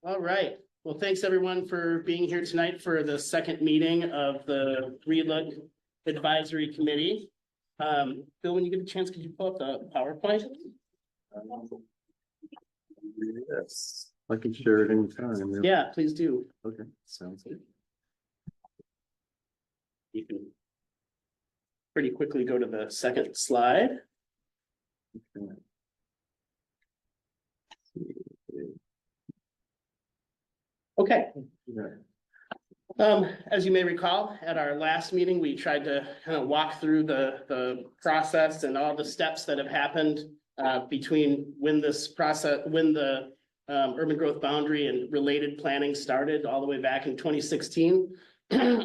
All right. Well, thanks everyone for being here tonight for the second meeting of the Relook Advisory Committee. Bill, when you get a chance, could you pull up the PowerPoint? Yes, I can share it anytime. Yeah, please do. Okay, sounds good. You can pretty quickly go to the second slide. Okay. Okay. Yeah. As you may recall, at our last meeting, we tried to kind of walk through the process and all the steps that have happened between when the urban growth boundary and related planning started all the way back in 2016,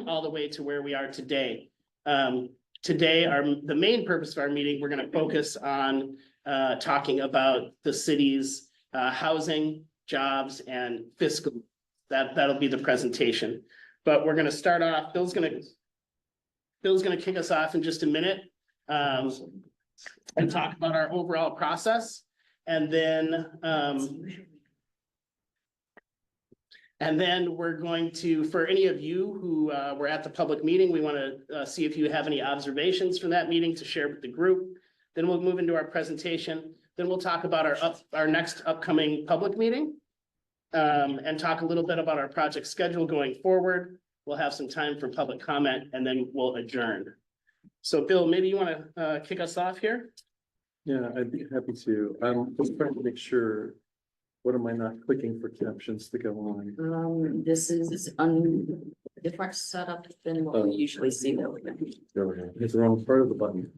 all the way to where we are today. Today, the main purpose of our meeting, we're going to focus on talking about the city's housing, jobs, and fiscal. That'll be the presentation. But we're going to start off. Bill's going to kick us off in just a minute and talk about our overall process, and then we're going to, for any of you who were at the public meeting, we want to see if you have any observations from that meeting to share with the group. Then we'll move into our presentation. Then we'll talk about our next upcoming public meeting. And talk a little bit about our project schedule going forward. We'll have some time for public comment, and then we'll adjourn. So Bill, maybe you want to kick us off here? Yeah, I'd be happy to. I'm just trying to make sure, what am I not clicking for captions to go on? This is different setup than what we usually see though. There we go. It's the wrong part of the button.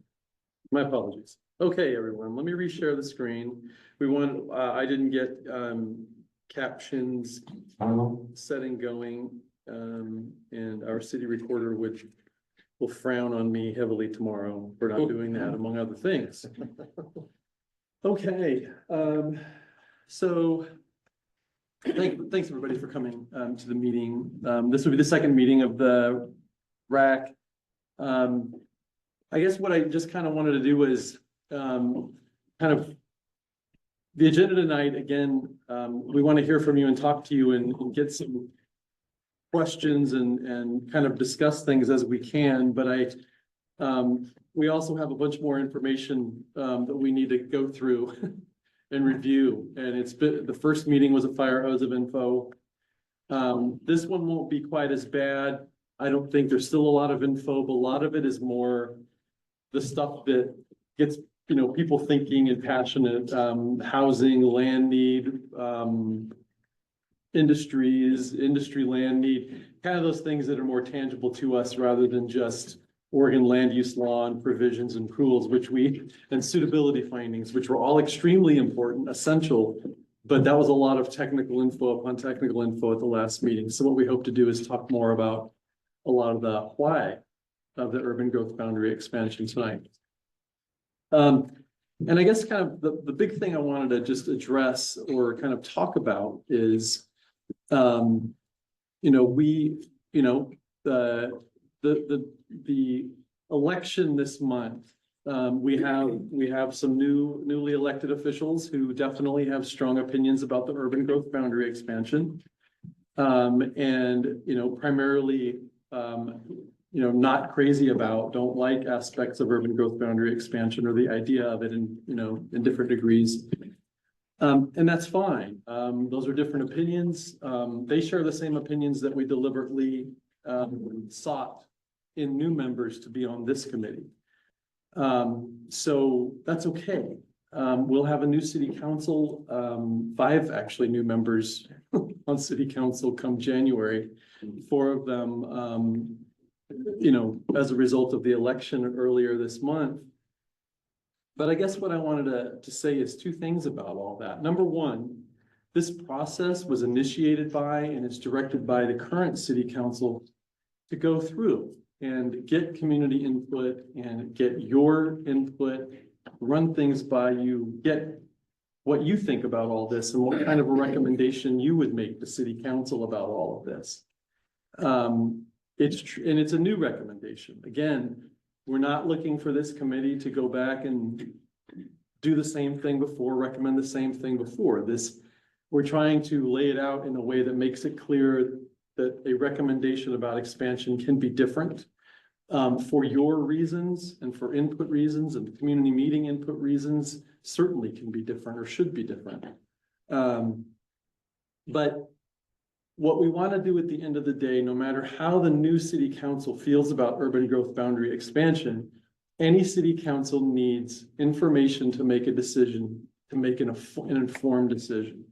My apologies. Okay, everyone, let me reshare the screen. I didn't get captions setting going, and our city recorder will frown on me heavily tomorrow for not doing that, among other things. Okay, so thanks everybody for coming to the meeting. This will be the second meeting of the RAC. I guess what I just kind of wanted to do was kind of the agenda tonight. Again, we want to hear from you and talk to you and get some questions and kind of discuss things as we can. But we also have a bunch more information that we need to go through and review. And the first meeting was a fire hose of info. This one won't be quite as bad. I don't think there's still a lot of info, but a lot of it is more the stuff that gets people thinking and passionate, housing, land need, industry land need, kind of those things that are more tangible to us rather than just Oregon land use law and provisions and rules, and suitability findings, which were all extremely important, essential, but that was a lot of technical info upon technical info at the last meeting. So what we hope to do is talk more about a lot of the why of the urban growth boundary expansion tonight. And I guess kind of the big thing I wanted to just address or kind of talk about is, the election this month. We have some newly elected officials who definitely have strong opinions about the urban growth boundary expansion. And primarily, not crazy about, don't like aspects of urban growth boundary expansion or the idea of it in different degrees. And that's fine. Those are different opinions. They share the same opinions that we deliberately sought in new members to be on this committee. So that's okay. We'll have a new city council, 5 actually new members on city council come January, 4 of them as a result of the election earlier this month. But I guess what I wanted to say is 2 things about all that. Number one, this process was initiated by and is directed by the current city council to go through and get community input and get your input, run things by you, get what you think about all this and what kind of a recommendation you would make to city council about all of this. It's a new recommendation. Again, we're not looking for this committee to go back and do the same thing before, recommend the same thing before. We're trying to lay it out in a way that makes it clear that a recommendation about expansion can be different for your reasons and for input reasons and community meeting input reasons, certainly can be different or should be different. But what we want to do at the end of the day, no matter how the new city council feels about urban growth boundary expansion, any city council needs information to make a decision, to make an informed decision.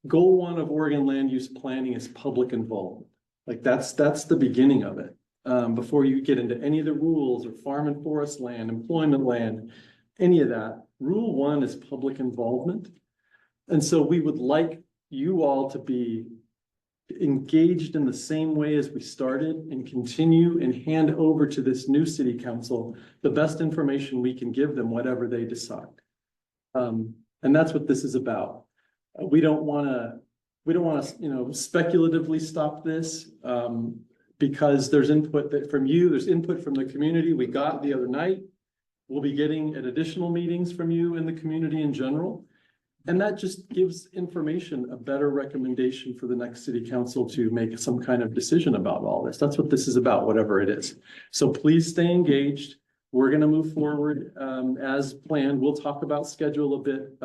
Goal 1 of Oregon land use planning is public involvement. Like that's the beginning of it. Before you get into any of the rules or farm and forest land, employment land, any of that, rule 1 is public involvement. And so we would like you all to be engaged in the same way as we started and continue and hand over to this new city council the best information we can give them, whatever they decide. And that's what this is about. We don't want to, speculatively stop this because there's input from you, there's input from the community we got the other night. We'll be getting at additional meetings from you in the community in general. And that just gives information, a better recommendation for the next city council to make some kind of decision about all this. That's what this is about, whatever it is. So please stay engaged. We're going to move forward as planned. We'll talk about schedule a bit,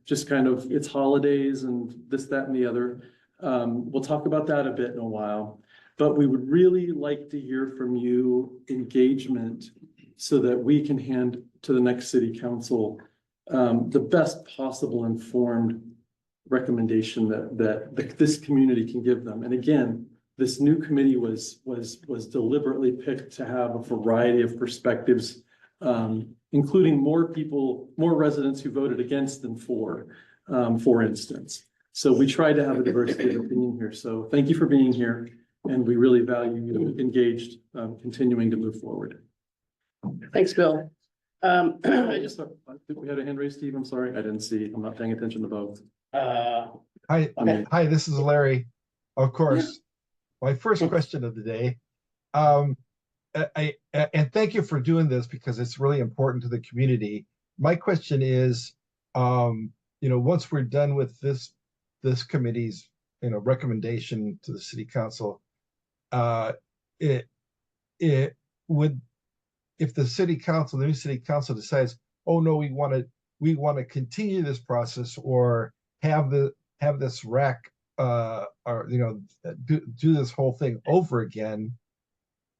just kind of it's holidays and this, that, and the other. We'll talk about that a bit in a while, but we would really like to hear from you engagement so that we can hand to the next city council the best possible informed recommendation that this community can give them. And again, this new committee was deliberately picked to have a variety of perspectives, including more residents who voted against than for instance. So we tried to have a diversity of opinion here. So thank you for being here, and we really value you engaged, continuing to move forward. Thanks, Bill. I just thought, we had a hand raised, Steve. I'm sorry, I didn't see. I'm not paying attention to both. Hi, okay. hi, this is Larry. Of course, my first question of the day. And thank you for doing this because it's really important to the community. My question is, once we're done with this committee's, recommendation to the city council, it would, if the city council, the new city council decides, oh no, we want to continue this process or have this RAC or do this whole thing over again,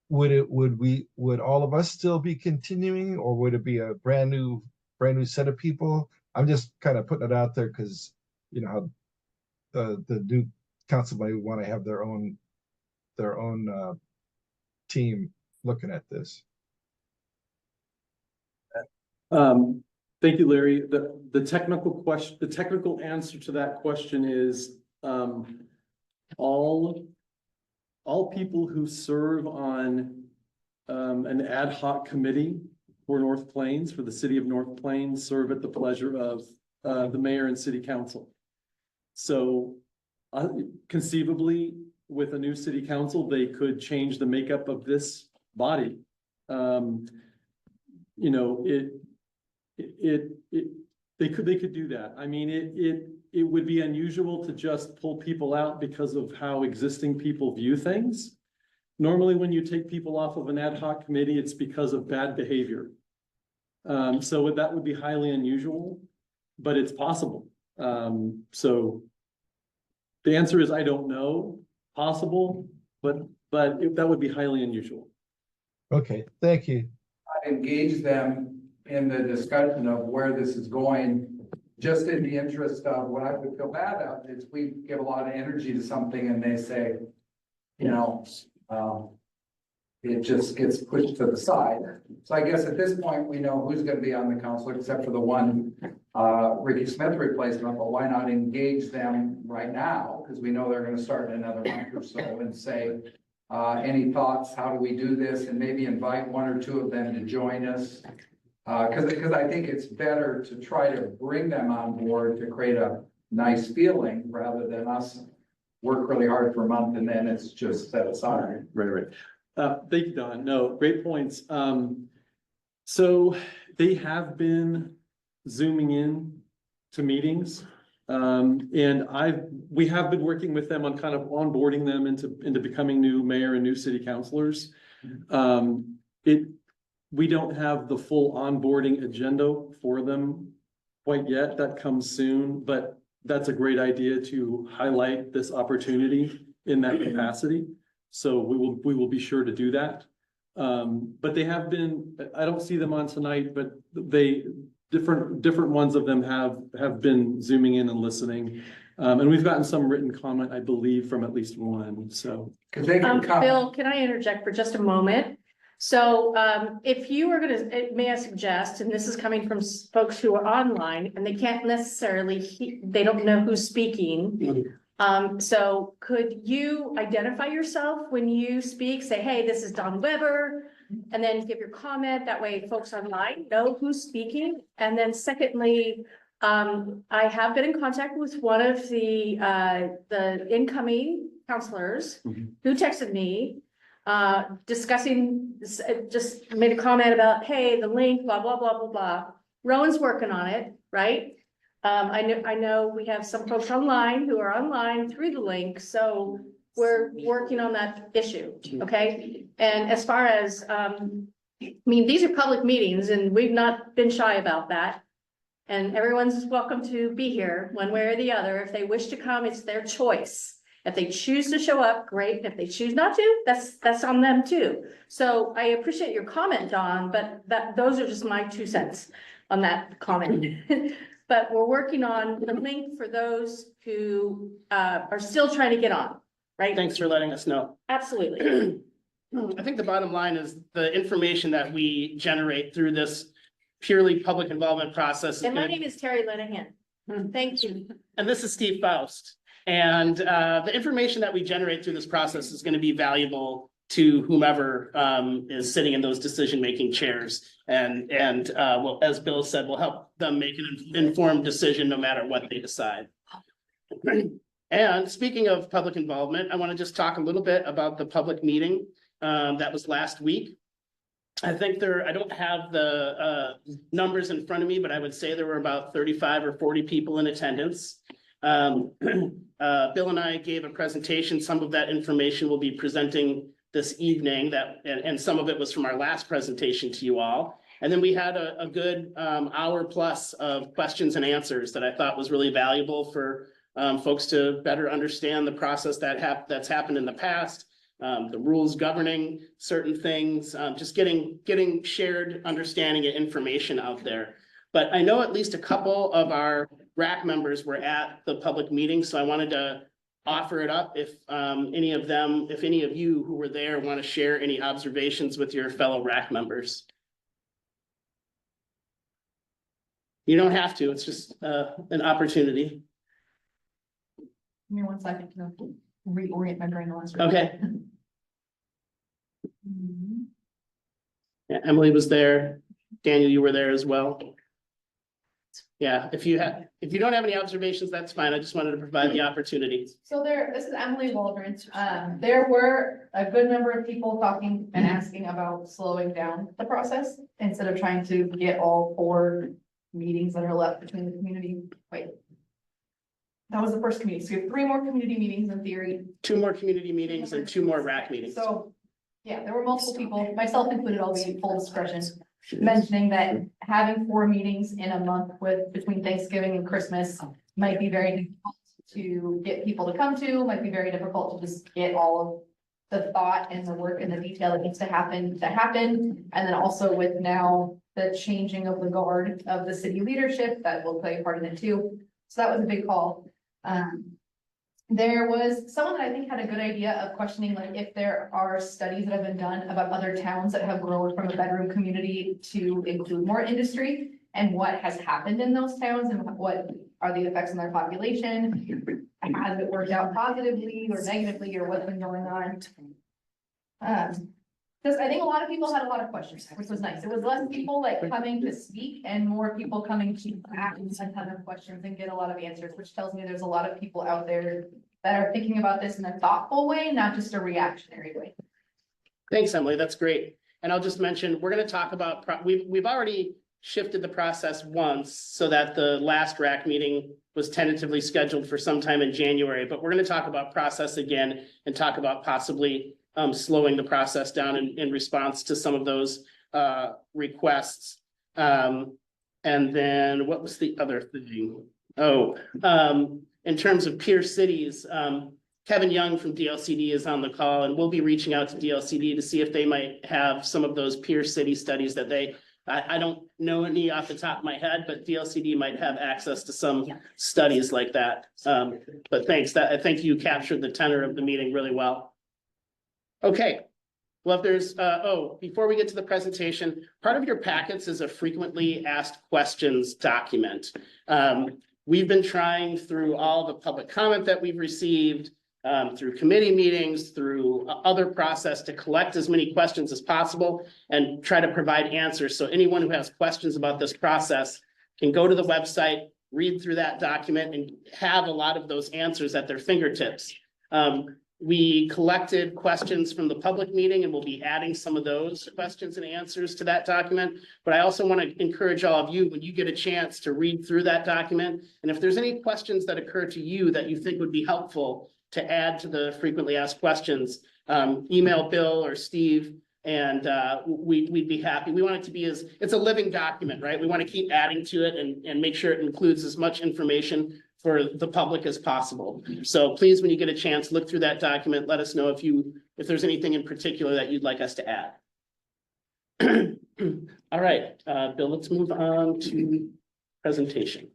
would all of us still be continuing, or would it be a brand new set of people? I'm just kind of putting it out there because how the new council might want to have their own team looking at this. Thank you, Larry. The technical answer to that question is all people who serve on an ad hoc committee for North Plains, for the city of North Plains, serve at the pleasure of the mayor and city council. So conceivably, with a new city council, they could change the makeup of this body. They could do that. I mean, it would be unusual to just pull people out because of how existing people view things. Normally, when you take people off of an ad hoc committee, it's because of bad behavior. So that would be highly unusual, but it's possible. So the answer is I don't know. Possible, but that would be highly unusual. Okay, thank you. Engage them in the discussion of where this is going, just in the interest of what I would feel bad about is we give a lot of energy to something and they say, it just gets pushed to the side. So I guess at this point, we know who's going to be on the council except for the one Ricky Smith replacement, but why not engage them right now? Because we know they're going to start in another month or so and say, any thoughts? How do we do this? And maybe invite one or two of them to join us. Because I think it's better to try to bring them on board to create a nice feeling rather than us work really hard for a month and then it's just set aside. Right. Thank you, Don. No, great points. So they have been Zooming in to meetings. And we have been working with them on kind of onboarding them into becoming new mayor and new city councilors. We don't have the full onboarding agenda for them quite yet. That comes soon, but that's a great idea to highlight this opportunity in that capacity. So we will be sure to do that. But they have been, I don't see them on tonight, but different ones of them have been zooming in and listening. And we've gotten some written comment, I believe, from at least one, so. Cause they can come. Bill, can I interject for just a moment? So, if you were gonna, may I suggest, and this is coming from folks who are online and they can't necessarily, they don't know who's speaking. So could you identify yourself when you speak, say, hey, this is Don Weber, and then give your comment, that way folks online know who's speaking. And then secondly, I have been in contact with one of the incoming counselors who texted me, discussing, just made a comment about, hey, the link, blah, blah, blah, blah, blah. Rowan's working on it, right? I know we have some folks online who are online through the link, so we're working on that issue, okay? And as far as, I mean, these are public meetings and we've not been shy about that. And everyone's welcome to be here one way or the other. If they wish to come, it's their choice. If they choose to show up, great. If they choose not to, that's on them too. So I appreciate your comment, Don, but those are just my 2 cents on that comment. But we're working on the link for those who are still trying to get on, right? Thanks for letting us know. Absolutely. I think the bottom line is the information that we generate through this purely public involvement process. And my name is Terry Linehan. Thank you. And this is Steve Faust. And the information that we generate through this process is going to be valuable to whomever is sitting in those decision-making chairs. And well, as Bill said, will help them make an informed decision no matter what they decide. And speaking of public involvement, I want to just talk a little bit about the public meeting that was last week. I think I don't have the numbers in front of me, but I would say there were about 35 or 40 people in attendance. Bill and I gave a presentation. Some of that information we'll be presenting this evening, and some of it was from our last presentation to you all. And then we had a good hour plus of questions and answers that I thought was really valuable for folks to better understand the process that's happened in the past, the rules governing certain things, just getting shared understanding and information out there. But I know at least a couple of our RAC members were at the public meeting, so I wanted to offer it up if any of you who were there want to share any observations with your fellow RAC members. You don't have to, it's just an opportunity. Give me 1 second to reorient my brain. Okay. Yeah, Emily was there. Daniel, you were there as well. Yeah, if you don't have any observations, that's fine. I just wanted to provide the opportunity. So this is Emily Waldron. There were a good number of people talking and asking about slowing down the process instead of trying to get all 4 meetings that are left between the community. Wait. That was the first committee. So we have 3 more community meetings in theory. 2 more community meetings and 2 more RAC meetings. So, yeah, there were multiple people, myself included, I'll be full discretion, mentioning that having 4 meetings in a month between Thanksgiving and Christmas might be very difficult to get people to come to, might be very difficult to just get all of the thought and the work and the detail that needs to happen. And then also with now the changing of the guard of the city leadership, that will play a part in it too. So that was a big call. There was someone that I think had a good idea of questioning, like, if there are studies that have been done about other towns that have grown from a bedroom community to include more industry, and what has happened in those towns and what are the effects on their population. Has it worked out positively or negatively, or what's been going on? Because I think a lot of people had a lot of questions, which was nice. It was less people like coming to speak and more people coming to ask a ton of questions and get a lot of answers, which tells me there's a lot of people out there that are thinking about this in a thoughtful way, not just a reactionary way. Thanks, Emily. That's great. And I'll just mention, we're going to talk about, we've already shifted the process once so that the last RAC meeting was tentatively scheduled for sometime in January, but we're gonna talk about process again and talk about possibly slowing the process down in response to some of those requests. And then what was the other thing? Oh, in terms of peer cities, Kevin Young from DLCD is on the call, and we'll be reaching out to DLCD to see if they might have some of those peer city studies that I don't know any off the top of my head, but DLCD might have access to some Yeah. studies like that. But thanks, I think you captured the tenor of the meeting really well. Okay, well, if there's, before we get to the presentation, part of your packets is a frequently asked questions document. We've been trying through all the public comment that we've received, through committee meetings, through other process to collect as many questions as possible and try to provide answers. So anyone who has questions about this process can go to the website, read through that document and have a lot of those answers at their fingertips. We collected questions from the public meeting and we'll be adding some of those questions and answers to that document. But I also want to encourage all of you, when you get a chance to read through that document, and if there's any questions that occur to you that you think would be helpful to add to the frequently asked questions, email Bill or Steve, and we'd be happy. We want it to be it's a living document, right? We want to keep adding to it and make sure it includes as much information for the public as possible. So please, when you get a chance, look through that document. Let us know if there's anything in particular that you'd like us to add. All right, Bill, let's move on to presentation.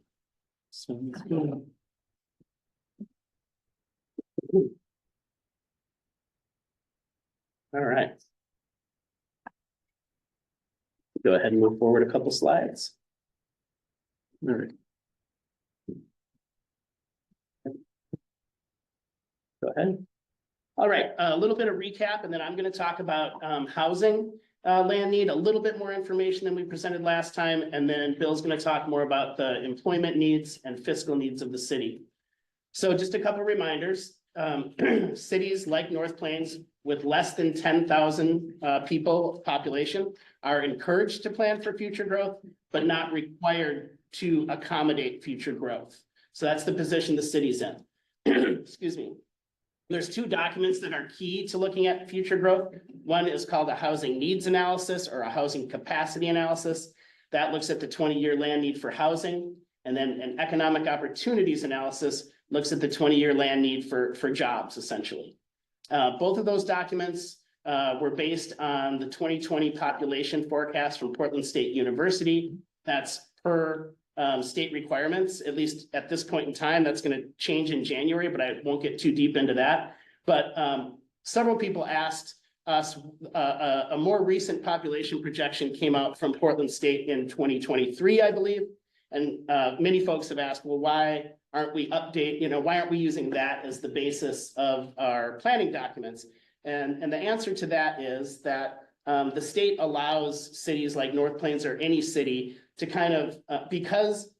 All right. Go ahead and move forward a couple slides. All right. Go ahead. All right, a little bit of recap, and then I'm going to talk about housing land need, a little bit more information than we presented last time, and then Bill's going to talk more about the employment needs and fiscal needs of the city. So just a couple reminders. Cities like North Plains with less than 10,000 people population are encouraged to plan for future growth, but not required to accommodate future growth. So that's the position the city's in. Excuse me. There's two documents that are key to looking at future growth. One is called a housing needs analysis or a housing capacity analysis. That looks at the 20-year land need for housing. And then an economic opportunities analysis looks at the 20-year land need for jobs, essentially. Both of those documents were based on the 2020 population forecast from Portland State University. That's per state requirements, at least at this point in time. That's going to change in January, but I won't get too deep into that. But several people asked us, a more recent population projection came out from Portland State in 2023, I believe. And many folks have asked, well, why aren't we why aren't we using that as the basis of our planning documents? And the answer to that is that the state allows cities like North Plains or any city to kind of, because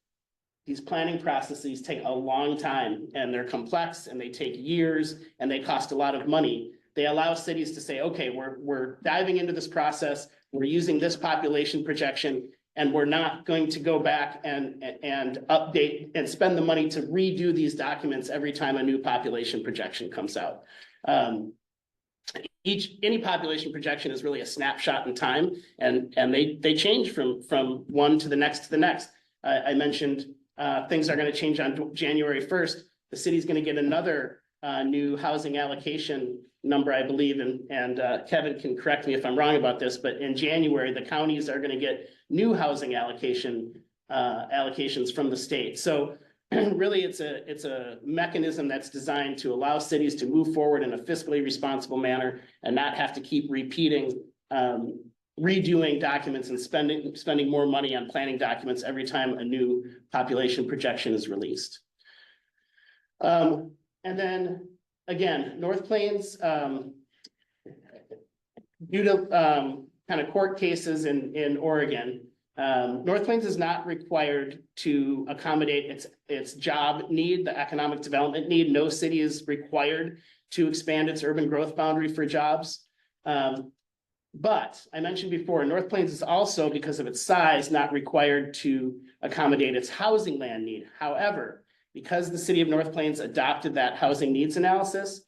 these planning processes take a long time and they're complex and they take years and they cost a lot of money, they allow cities to say, okay, we're diving into this process, we're using this population projection, and we're not going to go back and update and spend the money to redo these documents every time a new population projection comes out. Any population projection is really a snapshot in time, and they change from one to the next. I mentioned things are going to change on January 1st. The city's going to get another new housing allocation number, I believe, and Kevin can correct me if I'm wrong about this, but in January, the counties are going to get new housing allocations from the state. So really, it's a mechanism that's designed to allow cities to move forward in a fiscally responsible manner and not have to keep repeating, redoing documents and spending more money on planning documents every time a new population projection is released. And then again, North Plains, due to kind of court cases in Oregon, North Plains is not required to accommodate its job need, the economic development need. No city is required to expand its urban growth boundary for jobs. But I mentioned before, North Plains is also, because of its size, not required to accommodate its housing land need. However, because the city of North Plains adopted that housing needs analysis,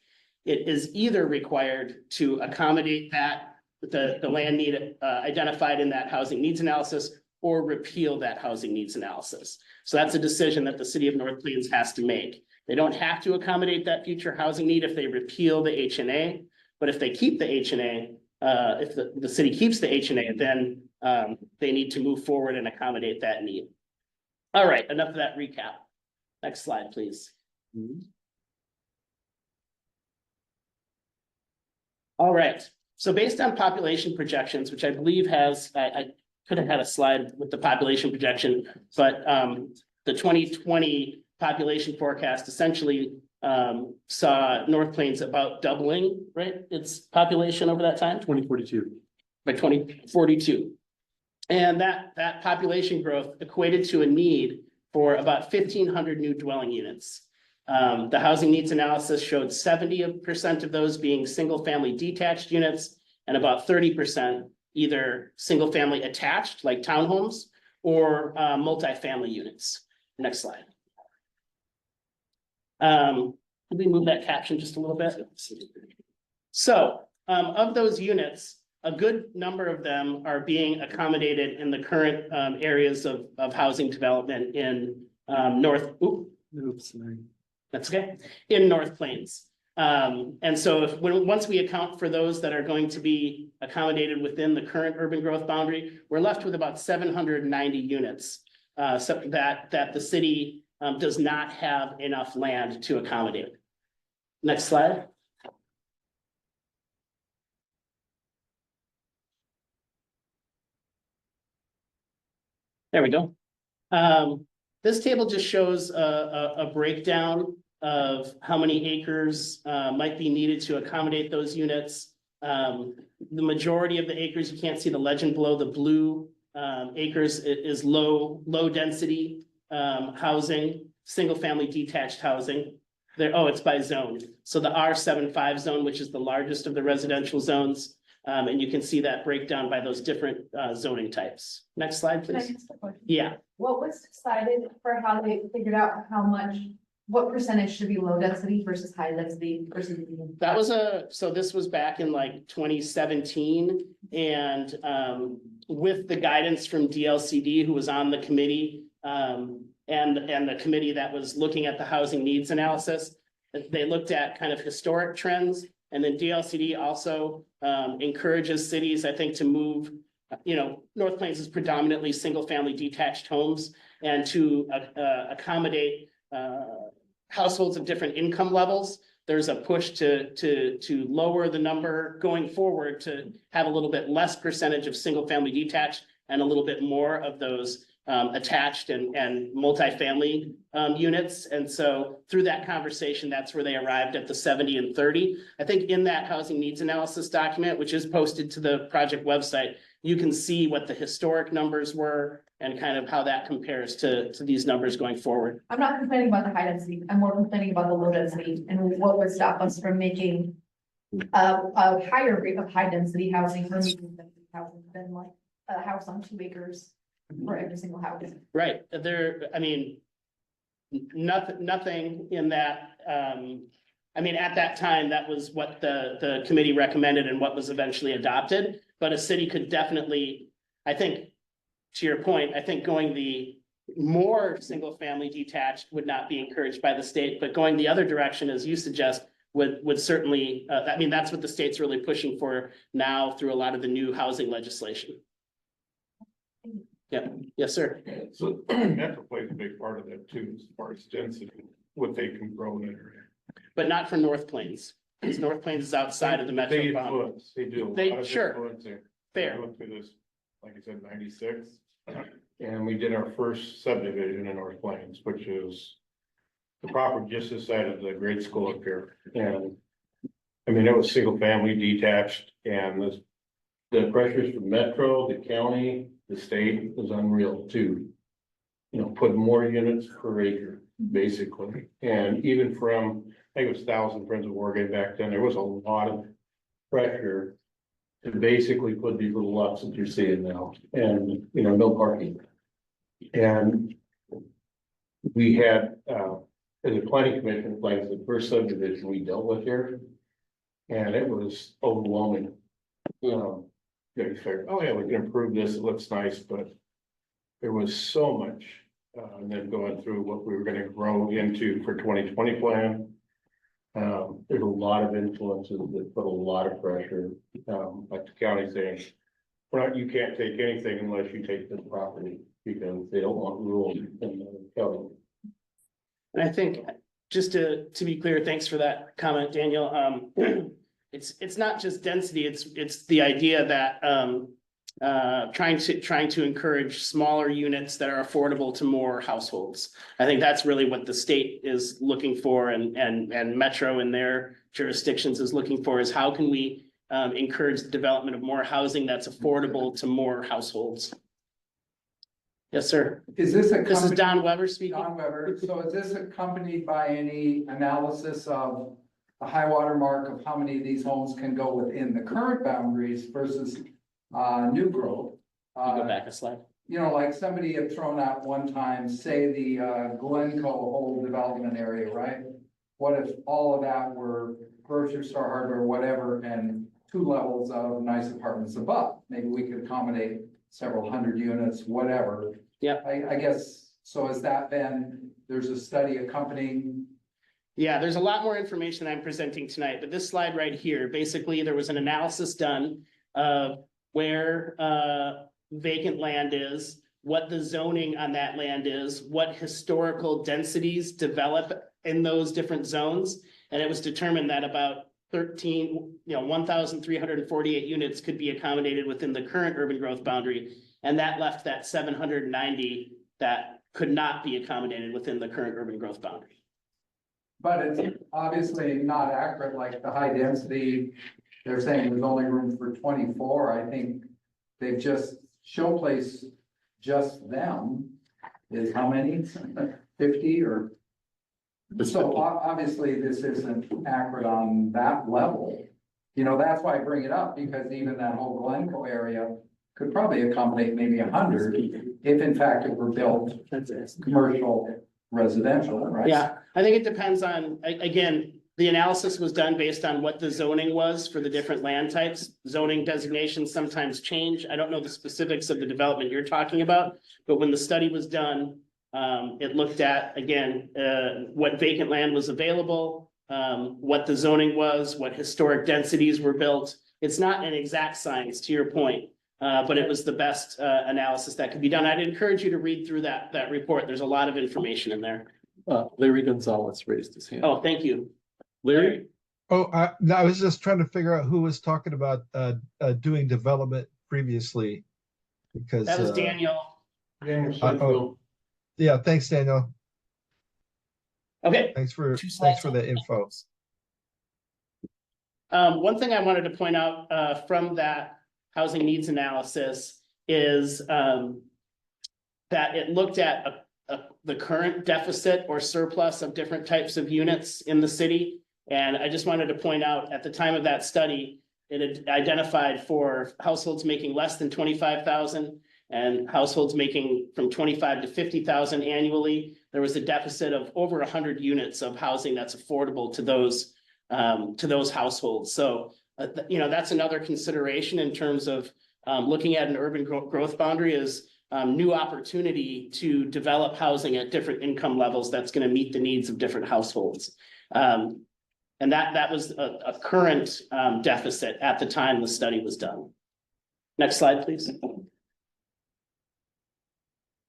it is either required to accommodate that, the land need identified in that housing needs analysis, or repeal that housing needs analysis. So that's a decision that the city of North Plains has to make. They don't have to accommodate that future housing need if they repeal the HNA, but if they keep the HNA, if the city keeps the HNA, then they need to move forward and accommodate that need. All right, enough of that recap. Next slide, please. All right, so based on population projections, which I believe has, I could have had a slide with the population projection, but the 2020 population forecast essentially saw North Plains about doubling, right? Its population over that time, 2042. by 2042. And that population growth equated to a need for about 1,500 new dwelling units. The housing needs analysis showed 70% of those being single-family detached units and about 30% either single-family attached, like townhomes, or multifamily units. Next slide. Can we move that caption just a little bit? So, of those units, a good number of them are being accommodated in the current areas of housing development in that's okay, in North Plains. And so once we account for those that are going to be accommodated within the current urban growth boundary, we're left with about 790 units so that the city does not have enough land to accommodate. Next slide. There we go. This table just shows a breakdown of how many acres might be needed to accommodate those units. The majority of the acres, you can't see the legend below, the blue acres is low density housing, single family detached housing. It's by zone. So the R75 zone, which is the largest of the residential zones. And you can see that breakdown by those different zoning types. Next slide, Can I please. ask a question? Yeah, What was decided for how they figured out what percentage should be low density versus high density versus? that was so this was back in like 2017. And with the guidance from DLCD, who was on the committee, and the committee that was looking at the housing needs analysis, they looked at kind of historic trends. And then DLCD also encourages cities, I think, to move, North Plains is predominantly single-family detached homes, and to accommodate households of different income levels. There's a push to lower the number going forward to have a little bit less percentage of single-family detached and a little bit more of those attached and multifamily units. And so through that conversation, that's where they arrived at the 70 and 30. I think in that housing needs analysis document, which is posted to the project website, you can see what the historic numbers were and kind of how that compares to these numbers going forward. I'm not complaining about the high density, I'm more complaining about the low density and what would stop us from making a higher rate of high density housing or medium density housing than like a house on 2 acres for every single house. Right, nothing in that, at that time, that was what the committee recommended and what was eventually adopted. But a city could definitely, I think, to your point, I think going the more single-family detached would not be encouraged by the state, but going the other direction, as you suggest, would certainly, that's what the state's really pushing for now through a lot of the new housing legislation. Yeah, yes, sir. So Metro plays a big part of that too, as far as density, what they can grow in that area. But not for North Plains, because North Plains is outside of the metro They boundary. influence, they do. They- a lot of sure. influence there. Fair. I went through this, like I said, 96, and we did our first subdivision in North Plains, which is the property just this side of the grade school up here, and it was single family detached, and the pressures from Metro, the county, the state was unreal too. Put more units per acre, basically, and even from, I think it was 1,000 Friends of Oregon back then, there was a lot of pressure to basically put these little lots that you're seeing now, and, you know, no parking. And we had, as a planning commission, like the first subdivision we dealt with here, and it was overwhelming. They figured, oh yeah, we can improve this, it looks nice, but there was so much, and then going through what we were gonna grow into for 2020 plan. There's a lot of influences that put a lot of pressure, like the county saying, well, you can't take anything unless you take this property, because they don't want rules in the county. And I think, just to be clear, thanks for that comment, Daniel. It's not just density, it's the idea that, trying to encourage smaller units that are affordable to more households. I think that's really what the state is looking for, and Metro in their jurisdictions is looking for, is how can we encourage the development of more housing that's affordable to more households? Yes, sir. Is this This is Don Weber speaking. Don Weber, so is this accompanied by any analysis of a high water mark of how many of these homes can go within the current boundaries versus new growth? You go back a slide. You know, like somebody had thrown out one time, say the Glencoe whole development area, right? What if all of that were grocery store, hardware, whatever, and 2 levels of nice apartments above? Maybe we could accommodate several hundred units, whatever. Yeah. I guess, so has that been, there's a study accompanying? Yeah, there's a lot more information I'm presenting tonight, but this slide right here, basically, there was an analysis done of where vacant land is, what the zoning on that land is, what historical densities develop in those different zones. And it was determined that about 1,348 units could be accommodated within the current urban growth boundary. And that left that 790 that could not be accommodated within the current urban growth boundary. But it's obviously not accurate, like the high density, they're saying there's only room for 24. I think they've just showcased just them is how many? 50 or? So obviously this isn't accurate on that level. You know, that's why I bring it up, because even that whole Glencoe area could probably accommodate maybe 100 if in fact it were built commercial residential, right? Yeah, I think it depends on, again, the analysis was done based on what the zoning was for the different land types. Zoning designations sometimes change. I don't know the specifics of the development you're talking about, but when the study was done, it looked at, again, what vacant land was available, what the zoning was, what historic densities were built. It's not an exact science, to your point, but it was the best analysis that could be done. I'd encourage you to read through that report. There's a lot of information in there. Larry Gonzalez raised his hand. Oh, thank you. Larry? Oh, no, I was just trying to figure out who was talking about doing development previously. Because That was Daniel. yeah, thanks, Daniel. Okay. Thanks for Two slides. the info. One thing I wanted to point out from that housing needs analysis is that it looked at the current deficit or surplus of different types of units in the city. And I just wanted to point out, at the time of that study, it had identified for households making less than 25,000 and households making from 25 to 50,000 annually, there was a deficit of over 100 units of housing that's affordable to those households. So, that's another consideration in terms of looking at an urban growth boundary is new opportunity to develop housing at different income levels that's going to meet the needs of different households. And that was a current deficit at the time the study was done. Next slide, please.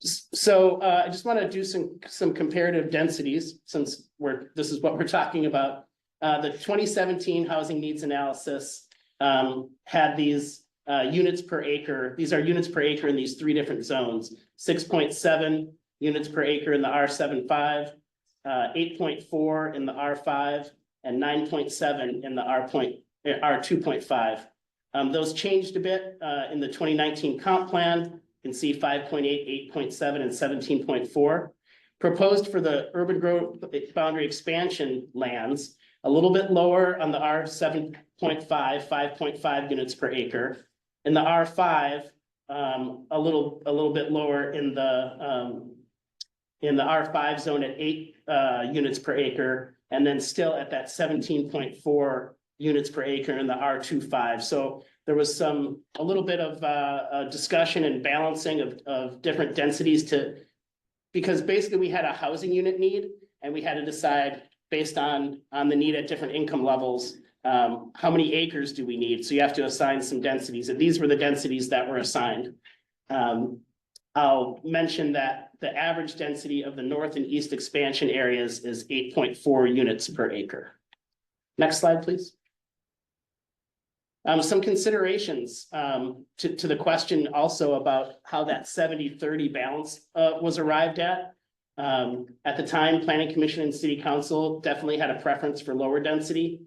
So I just want to do some comparative densities, since this is what we're talking about. The 2017 housing needs analysis had these units per acre. These are units per acre in these 3 different zones: 6.7 units per acre in the R75, 8.4 in the R5, and 9.7 in the R2.5. Those changed a bit in the 2019 comp plan. You can see 5.8, 8.7, and 17.4. Proposed for the urban growth boundary expansion lands, a little bit lower on the R 7.5, 5.5 units per acre. In the R5, a little bit lower in the R5 zone at 8 units per acre, and then still at that 17.4 units per acre in the R25. So there was a little bit of a discussion and balancing of different densities because basically we had a housing unit need, and we had to decide based on the need at different income levels, how many acres do we need? So you have to assign some densities, and these were the densities that were assigned. I'll mention that the average density of the north and east expansion areas is 8.4 units per acre. Next slide, please. Some considerations to the question also about how that 70-30 balance was arrived at. At the time, Planning Commission and City Council definitely had a preference for lower density.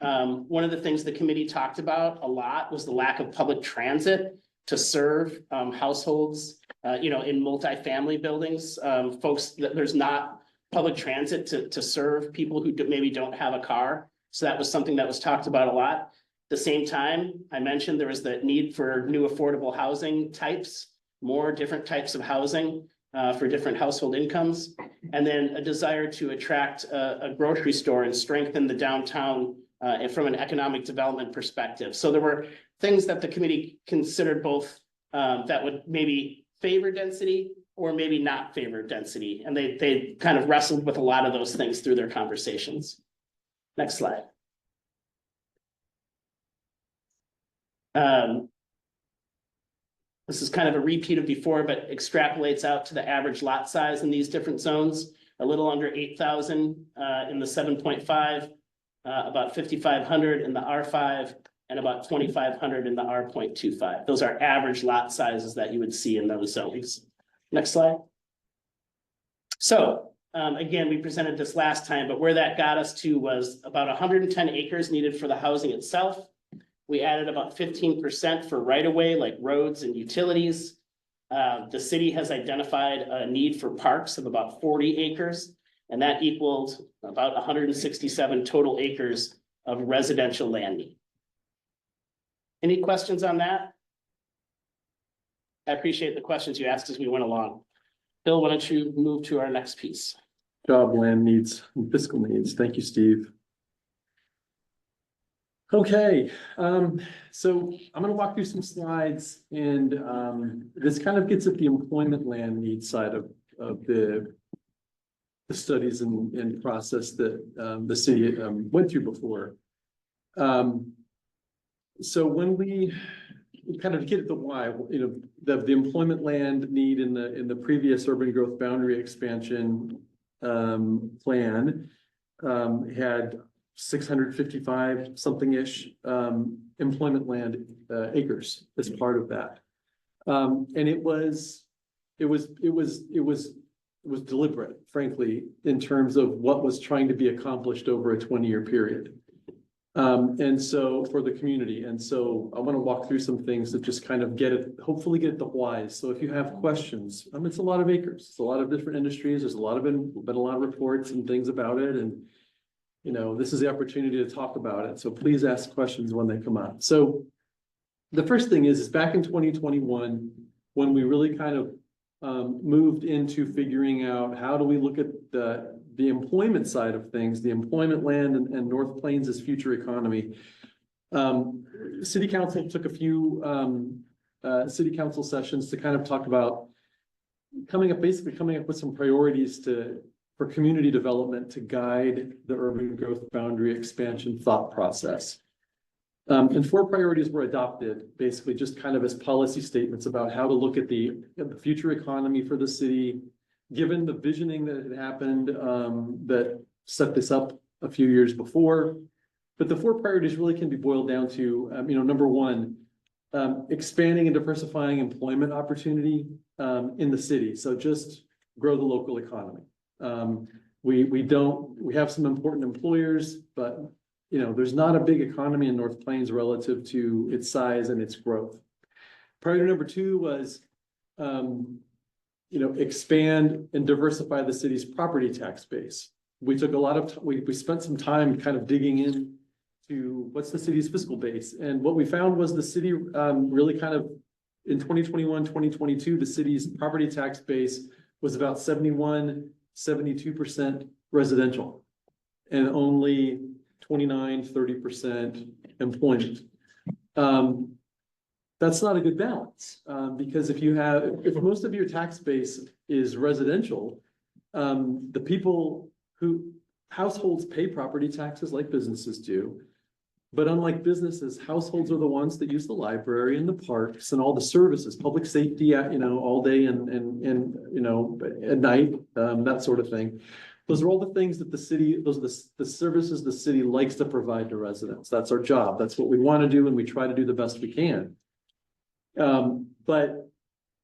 One of the things the committee talked about a lot was the lack of public transit to serve households, in multifamily buildings. Folks, there's not public transit to serve people who maybe don't have a car. So that was something that was talked about a lot. At the same time, I mentioned there was the need for new affordable housing types, more different types of housing for different household incomes, and then a desire to attract a grocery store and strengthen the downtown from an economic development perspective. So there were things that the committee considered both that would maybe favor density or maybe not favor density. And they kind of wrestled with a lot of those things through their conversations. Next slide. This is kind of a repeat of before, but extrapolates out to the average lot size in these different zones, a little under 8,000 in the 7.5, about 5,500 in the R5, and about 2,500 in the R.25. Those are average lot sizes that you would see in those zones. Next slide. So again, we presented this last time, but where that got us to was about 110 acres needed for the housing itself. We added about 15% for right-of-way like roads and utilities. The city has identified a need for parks of about 40 acres, and that equaled about 167 total acres of residential land need. Any questions on that? I appreciate the questions you asked as we went along. Bill, why don't you move to our next piece? Job, land needs, and fiscal needs. Thank you, Steve. Okay, so I'm going to walk through some slides, and this kind of gets at the employment land needs side of the studies and process that the city went through before. So when we kind of get at the why, the employment land need in the previous urban growth boundary expansion plan had 655 something-ish employment land acres as part of that. And it was deliberate, frankly, in terms of what was trying to be accomplished over a 20-year period. And so for the community. And so I want to walk through some things that just kind of hopefully get the whys. So if you have questions, it's a lot of acres, it's a lot of different industries. There's been a lot of reports and things about it. And this is the opportunity to talk about it. So please ask questions when they come up. So the first thing is back in 2021, when we really kind of moved into figuring out how do we look at the employment side of things, the employment land and North Plains' future economy. City Council took a few city council sessions to kind of talk about coming up with some priorities for community development to guide the urban growth boundary expansion thought process. And 4 priorities were adopted, basically just kind of as policy statements about how to look at the future economy for the city, given the visioning that had happened that set this up a few years before. But the 4 priorities really can be boiled down to, number 1, expanding and diversifying employment opportunity in the city. So just grow the local economy. We have some important employers, but there's not a big economy in North Plains relative to its size and its growth. Priority number 2 was, expand and diversify the city's property tax base. we took a lot of, we spent some time kind of digging in to what's the city's fiscal base. And what we found was the city, really kind of in 2021, 2022, the city's property tax base was about 72% residential and only 30% employment. That's not a good balance, because if most of your tax base is residential, the people households pay property taxes like businesses do. But unlike businesses, households are the ones that use the library and the parks and all the services, public safety, all day and at night, that sort of thing. Those are all the things that those are the services the city likes to provide to residents. That's our job. That's what we want to do, and we try to do the best we can. But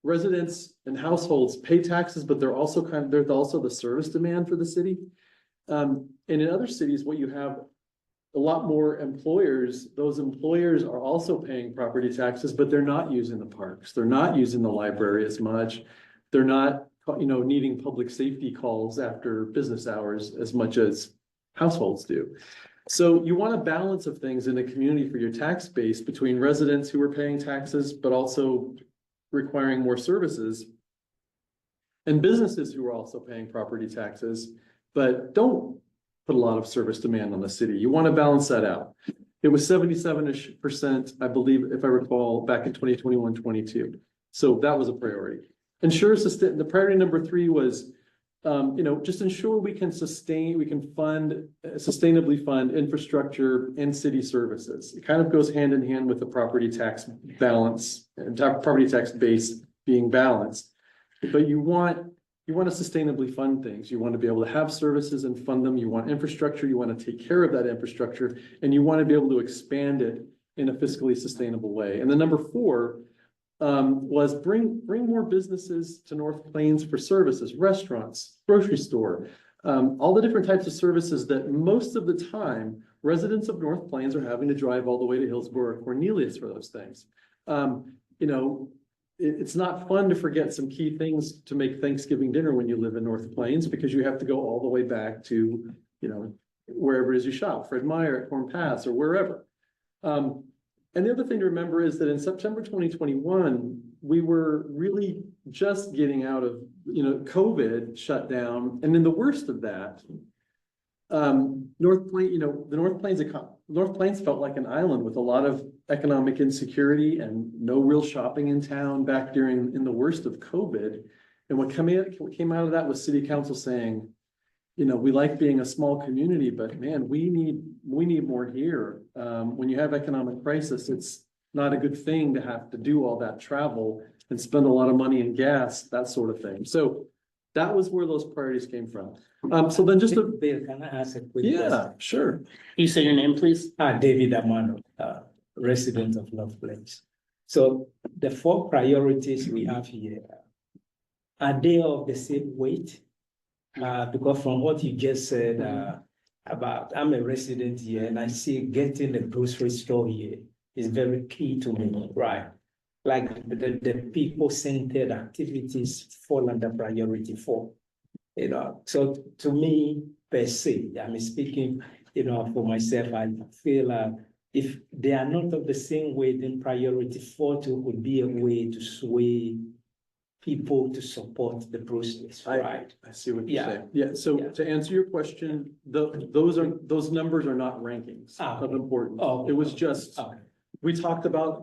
residents and households pay taxes, but they're also the service demand for the city. And in other cities, what you have a lot more employers, those employers are also paying property taxes, but they're not using the parks. They're not using the library as much. They're not, needing public safety calls after business hours as much as households do. So you want a balance of things in a community for your tax base between residents who are paying taxes, but also requiring more services, and businesses who are also paying property taxes, but don't put a lot of service demand on the city. You want to balance that out. It was 77%, I believe, if I recall, back in 2021, 22. So that was a priority. The priority number 3 was, just ensure we can sustainably fund infrastructure and city services. It kind of goes hand in hand with the property tax balance and property tax base being balanced. But you want to sustainably fund things. You want to be able to have services and fund them. You want infrastructure. You want to take care of that infrastructure, and you want to be able to expand it in a fiscally sustainable way. And the number 4 was bring more businesses to North Plains for services, restaurants, grocery store, all the different types of services that most of the time residents of North Plains are having to drive all the way to Hillsborough or Cornelius for those things. It's not fun to forget some key things to make Thanksgiving dinner when you live in North Plains, because you have to go all the way back to, wherever it is you shop, Fred Meyer at Corn Pass or wherever. And the other thing to remember is that in September 2021, we were really just getting out of, COVID shutdown. And in the worst of that, North Plains felt like an island with a lot of economic insecurity and no real shopping in town back in the worst of COVID. And what came out of that was city council saying, we like being a small community, but man, we need more here. When you have economic crisis, it's not a good thing to have to do all that travel and spend a lot of money in gas, that sort of thing. So that was where those priorities came from. So then just Bill, can I ask a quick question? yeah, sure. Can you say your name, please? David Amano, resident of North Plains. So the 4 priorities we have here, are they of the same weight? Because from what you just said I'm a resident here, and I see getting a grocery store here is very key to me, right? Like the people-centered activities fall under priority 4. So to me, per se, I'm speaking, for myself, I feel if they are not of the same weight, then priority 4 would be a way to sway people to support the process, right? I see what you're saying. Yeah, so to answer your question, those numbers are not rankings of importance. Oh, it was just,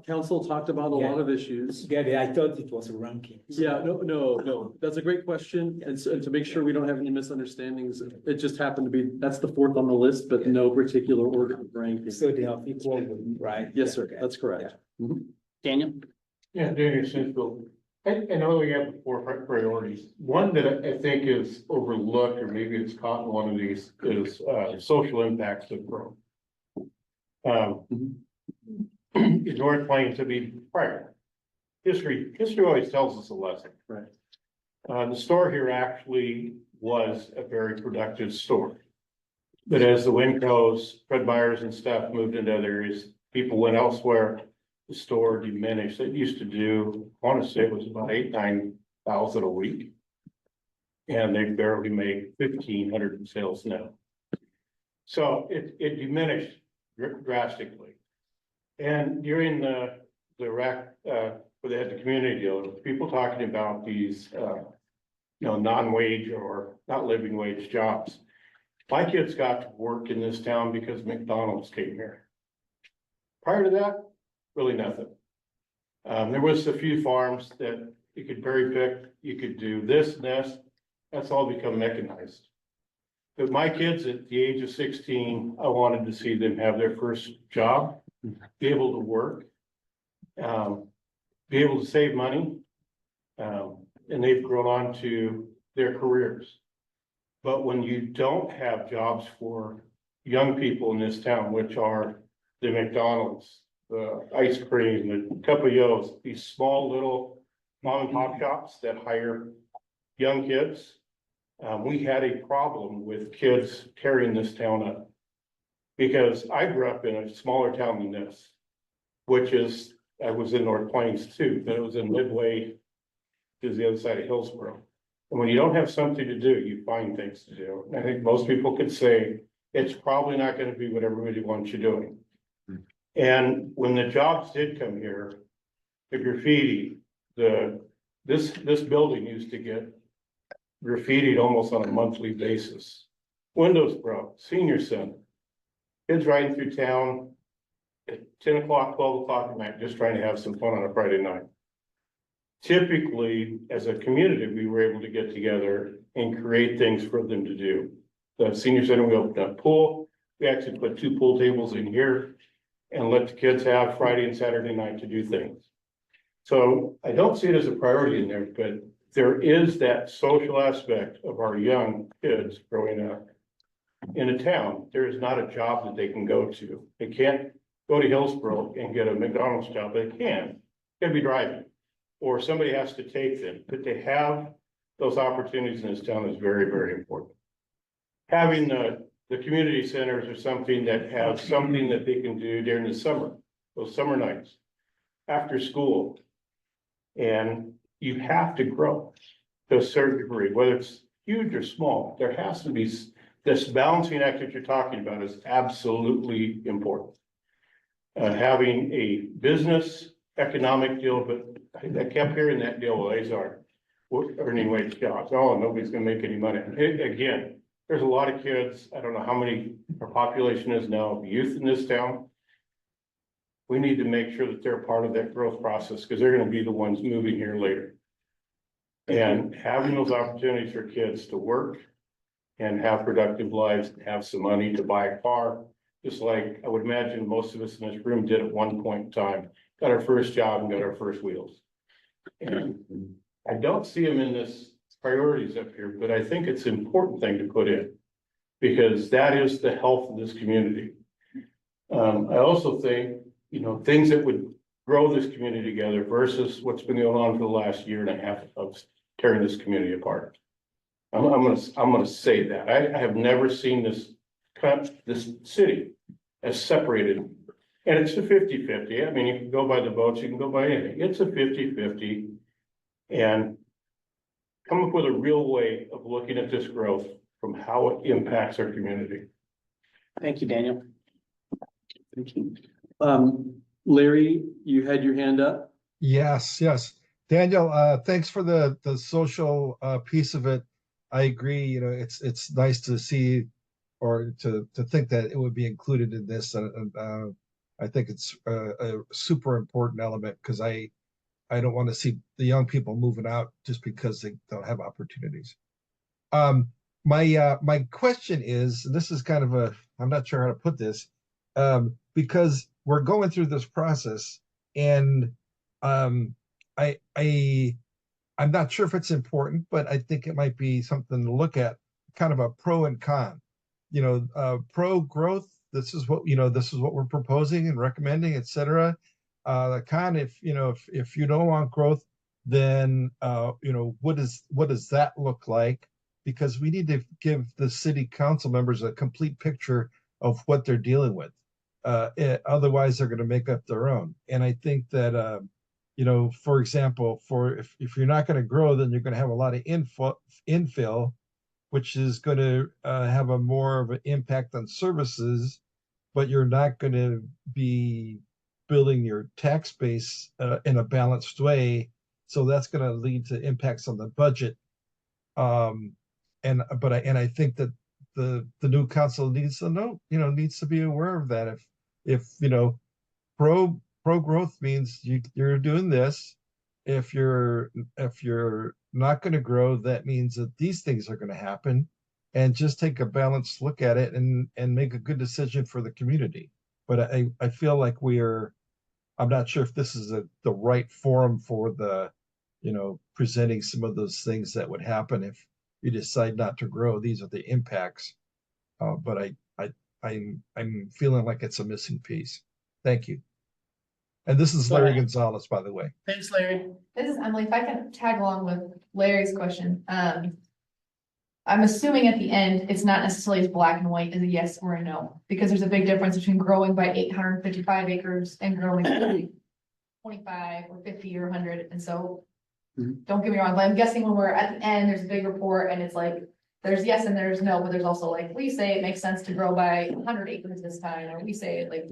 council talked about a lot of issues. Get it? I thought it was a ranking. Yeah, no, that's a great question. And so, to make sure we don't have any misunderstandings, it just happened to be, that's the 4th on the list, but no particular order of ranking. So they have equal weight, right? Yes, sir, that's correct. Mhm. Daniel? Yeah, Daniel Sinfield. I know we have 4 priorities. One that I think is overlooked, or maybe it's caught in one of these, is social impacts of growth. In North Plains to be prior. History always tells us a lesson. Right. The store here actually was a very productive store. But as the wind goes, Fred Meyers and stuff moved into other areas, people went elsewhere. The store diminished. It used to do, I want to say it was about 8,000-9,000 a week. and they barely make 1,500 in sales now. So it diminished drastically. And during the RAC, where they had the community deal, people talking about these, non-wage or not living wage jobs. My kids got to work in this town because McDonald's came here. Prior to that, really nothing. There was a few farms that you could berry pick, you could do this and this, that's all become mechanized. But my kids at the age of 16, I wanted to see them have their first job, be able to work, be able to save money, and they've grown on to their careers. But when you don't have jobs for young people in this town, which are the McDonald's, the ice cream, the Cup of Yo's, these small little mom and pop shops that hire young kids, we had a problem with kids tearing this town up. Because I grew up in a smaller town than this, which is, I was in North Plains too, but it was in Midway, is the other side of Hillsborough. And when you don't have something to do, you find things to do. And I think most people could say, it's probably not gonna be what everybody wants you doing. And when the jobs did come here, the graffiti, this building used to get graffitied almost on a monthly basis. Windows broke, senior center, kids riding through town at 10 o'clock, 12 o'clock at night, just trying to have some fun on a Friday night. Typically, as a community, we were able to get together and create things for them to do. The senior center, we opened up pool. We actually put 2 pool tables in here and let the kids have Friday and Saturday night to do things. So I don't see it as a priority in there, but there is that social aspect of our young kids growing up in a town. There is not a job that they can go to. They can't go to Hillsborough and get a McDonald's job. They can. They'll be driving, or somebody has to take them. But to have those opportunities in this town is very, very important. Having the community centers or something that have something that they can do during the summer, those summer nights, after school. And you have to grow to a certain degree, whether it's huge or small. There has to be this balancing act that you're talking about is absolutely important. Having a business economic deal, but I kept hearing that deal, well, these are earning wage jobs. Oh, nobody's gonna make any money. Again, there's a lot of kids. I don't know how many our population is now of youth in this town. We need to make sure that they're part of that growth process because they're gonna be the ones moving here later. And having those opportunities for kids to work and have productive lives, and have some money to buy a car, just like I would imagine most of us in this room did at one point in time, got our first job and got our first wheels. And I don't see them in this priorities up here, but I think it's an important thing to put in because that is the health of this community. I also think, things that would grow this community together versus what's been going on for the last year and a half of tearing this community apart. I'm gonna say that I have never seen this city as separated, and it's a 50-50. I mean, you can go by the votes, you can go by anything. It's a 50-50, and come up with a real way of looking at this growth from how it impacts our community. Thank you, Daniel. Thank you. Larry, you had your hand up? Yes. Daniel, thanks for the social piece of it. I agree, it's nice to see or to think that it would be included in this. I think it's a super important element because I don't want to see the young people moving out just because they don't have opportunities. My question is, and this is kind of I'm not sure how to put this, because we're going through this process and I'm not sure if it's important, but I think it might be something to look at, kind of a pro and con. Pro growth, this is what we're proposing and recommending, et cetera. The con, if you don't want growth, then what does that look like? Because we need to give the city council members a complete picture of what they're dealing with. Otherwise, they're going to make up their own. And I think that for example, if you're not going to grow, then you're going to have a lot of infill, which is going to have a more of an impact on services, but you're not going to be building your tax base in a balanced way. So that's going to lead to impacts on the budget. I think that the new council needs to know, needs to be aware of that. If pro growth means you're doing this. If you're not going to grow, that means that these things are going to happen, and just take a balanced look at it and make a good decision for the community. But I feel like I'm not sure if this is the right forum for presenting some of those things that would happen if you decide not to grow. These are the impacts. But I'm feeling like it's a missing piece. Thank you. And this is Larry Gonzalez, by the way. Thanks, Larry. This is Emily. If I can tag along with Larry's question, I'm assuming at the end, it's not necessarily as black and white as a yes or a no, because there's a big difference between growing by 855 acres and growing 25 or 50 or 100. And so don't get me wrong, but I'm guessing when we're at the end, there's a big report and it's like, there's yes and there's no, but there's also like, we say it makes sense to grow by 100 acres this time, or we say it like.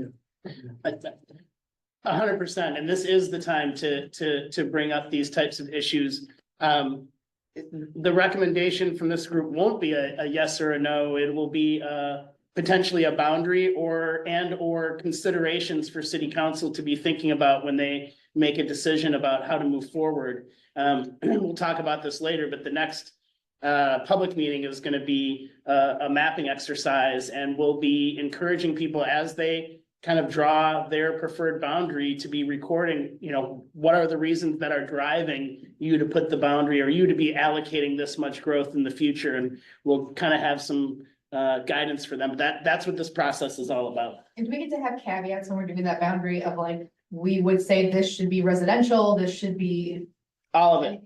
100%, and this is the time to bring up these types of issues. The recommendation from this group won't be a yes or a no. It will be potentially a boundary or considerations for city council to be thinking about when they make a decision about how to move forward. We'll talk about this later, but the next public meeting is going to be a mapping exercise, and we'll be encouraging people as they kind of draw their preferred boundary to be recording, what are the reasons that are driving you to put the boundary, or you to be allocating this much growth in the future. And we'll kind of have some guidance for them. That's what this process is all about. And do we get to have caveats when we're doing that boundary of like, we would say this should be residential, this should be. All of it.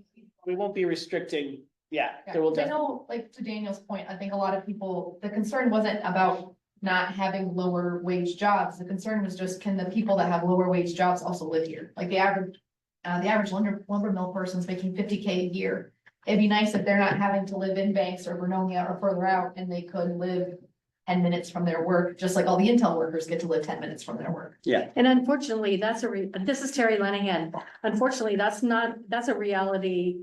We won't be restricting. Yeah, there will I know, like to Daniel's point, I think a lot of people, the concern wasn't about not having lower wage jobs. The concern was just, can the people that have lower wage jobs also live here? Like the average lumber mill person's making 50K a year. It'd be nice if they're not having to live in Banks or Vernonia or further out, and they could live 10 minutes from their work, just like all the Intel workers get to live 10 minutes from their work. Yeah. And unfortunately, this is Terry Lenihan. Unfortunately, that's a reality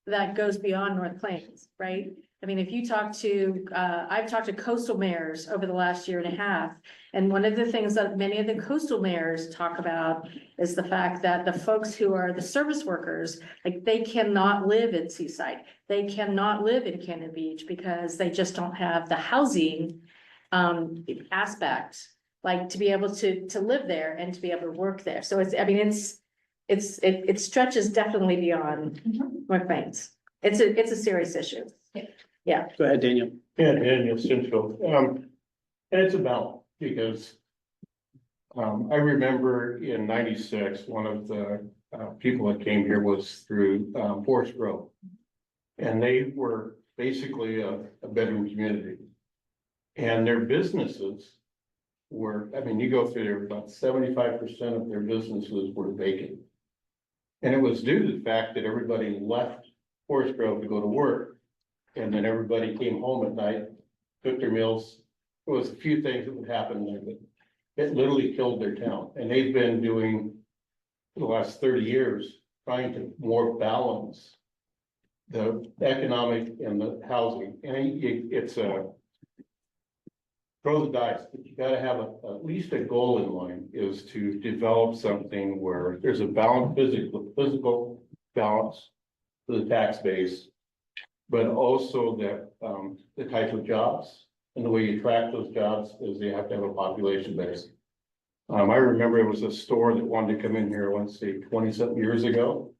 that goes beyond North Plains, right? I mean, if you talk to, I've talked to coastal mayors over the last year and a half, and one of the things that many of the coastal mayors talk about is the fact that the folks who are the service workers, like they cannot live in Seaside. They cannot live in Cannon Beach because they just don't have the housing aspect, like to be able to live there and to be able to work there. So it stretches definitely beyond North Plains. It's a serious issue. Yeah. Go ahead, Daniel. Yeah, Daniel Cinchfield. And it's a balance because I remember in '96, one of the people that came here was through Forest Grove. And they were basically a bedroom community. And their businesses were, you go through there, about 75% of their businesses were vacant. And it was due to the fact that everybody left Forest Grove to go to work. And then everybody came home at night, cooked their meals. There was a few things that would happen there, but it literally killed their town. And they've been doing, for the last 30 years, trying to more balance the economic and the housing. And it's a throw the dice, but you gotta have at least a goal in mind, is to develop something where there's a balance, physical balance to the tax base, but also that the type of jobs and the way you track those jobs is they have to have a population base. I remember it was a store that wanted to come in here, I want to say 20-something years ago.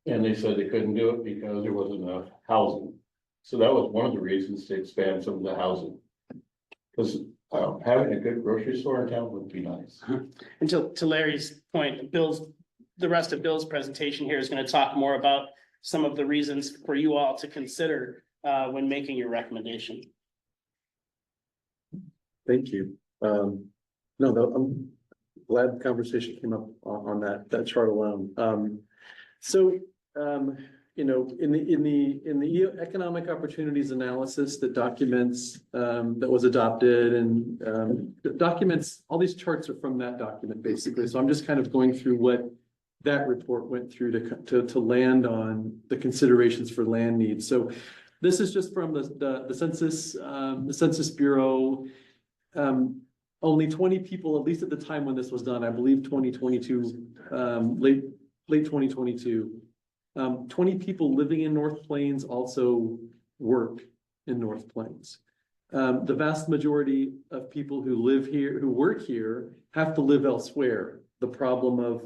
And they said they couldn't do it because there wasn't enough housing. So that was one of the reasons to expand some of the housing. Because having a good grocery store in town would be nice. And to Larry's point, the rest of Bill's presentation here is going to talk more about some of the reasons for you all to consider when making your recommendation. Thank you. glad the conversation came up on that chart alone. You know, in the economic opportunities analysis that documents, that was adopted and, documents, all these charts are from that document, basically. So I'm just kind of going through what that report went through to land on the considerations for land needs. So this is just from the Census Bureau. Only 20 people, at least at the time when this was done, I believe 2022, late 2022. 20 people living in North Plains also work in North Plains. The vast majority of people who live here, who work here, have to live elsewhere. The problem of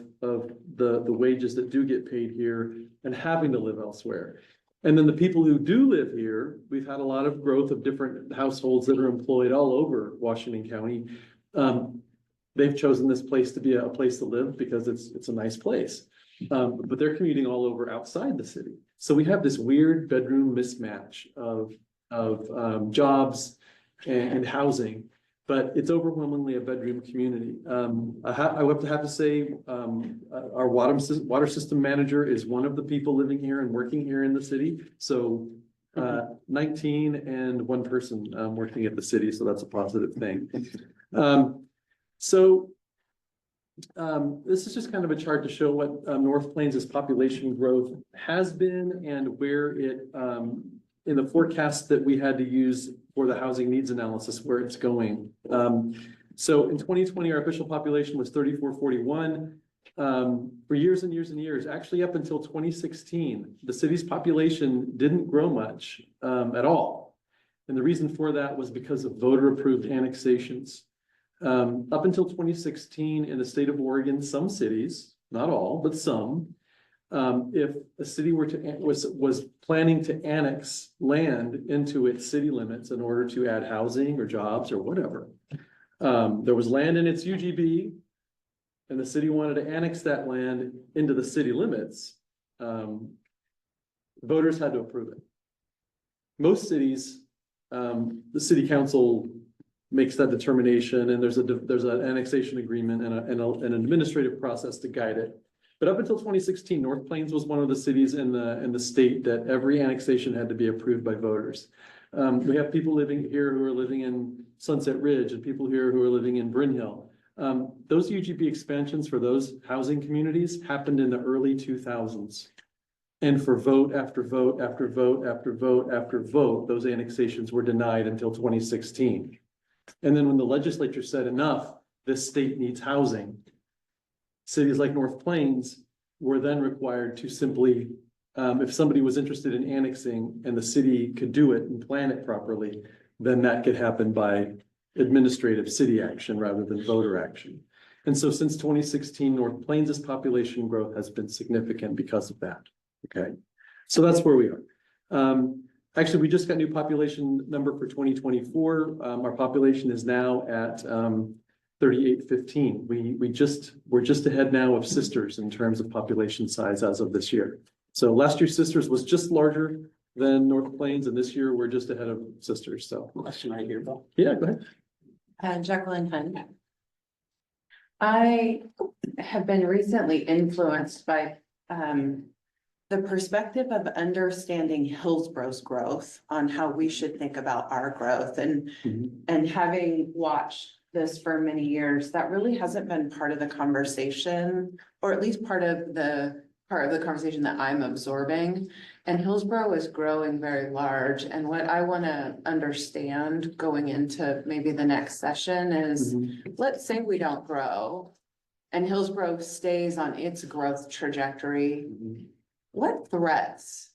the wages that do get paid here and having to live elsewhere. And then the people who do live here, we've had a lot of growth of different households that are employed all over Washington County. They've chosen this place to be a place to live because it's a nice place. But they're commuting all over outside the city. So we have this weird bedroom mismatch of jobs and housing, but it's overwhelmingly a bedroom community. I would have to say, our water system manager is one of the people living here and working here in the city. So 19 and one person working at the city, so that's a positive thing. This is just kind of a chart to show what North Plains' population growth has been and where it, in the forecast that we had to use for the housing needs analysis, where it's going. So in 2020, our official population was 3441. For years and years and years, actually up until 2016, the city's population didn't grow much at all. And the reason for that was because of voter-approved annexations. Up until 2016 in the state of Oregon, some cities, not all, but some, if a city was planning to annex land into its city limits in order to add housing or jobs or whatever, there was land in its UGB and the city wanted to annex that land into the city limits, voters had to approve it. Most cities, the city council makes that determination, and there's an annexation agreement and an administrative process to guide it. But up until 2016, North Plains was one of the cities in the state that every annexation had to be approved by voters. We have people living here who are living in Sunset Ridge and people here who are living in Bryn Hill. Those UGB expansions for those housing communities happened in the early 2000s. And for vote after vote after vote after vote after vote, those annexations were denied until 2016. And then when the legislature said enough, this state needs housing, cities like North Plains were then required to simply, if somebody was interested in annexing and the city could do it and plan it properly, then that could happen by administrative city action rather than voter action. And so since 2016, North Plains' population growth has been significant because of that. Okay, so that's where we are. Actually, we just got new population number for 2024. Our population is now at 3815. We're just ahead now of Sisters in terms of population size as of this year. So last year Sisters was just larger than North Plains, and this year we're just ahead of Sisters. So Question right here, Bill. yeah, go ahead. Jacqueline Hunt. I have been recently influenced by the perspective of understanding Hillsborough's growth on how we should think about our growth and having watched this for many years, that really hasn't been part of the conversation, or at least part of the conversation that I'm absorbing. And Hillsborough is growing very large. And what I want to understand going into maybe the next session is, let's say we don't grow and Hillsborough stays on its growth trajectory. What threats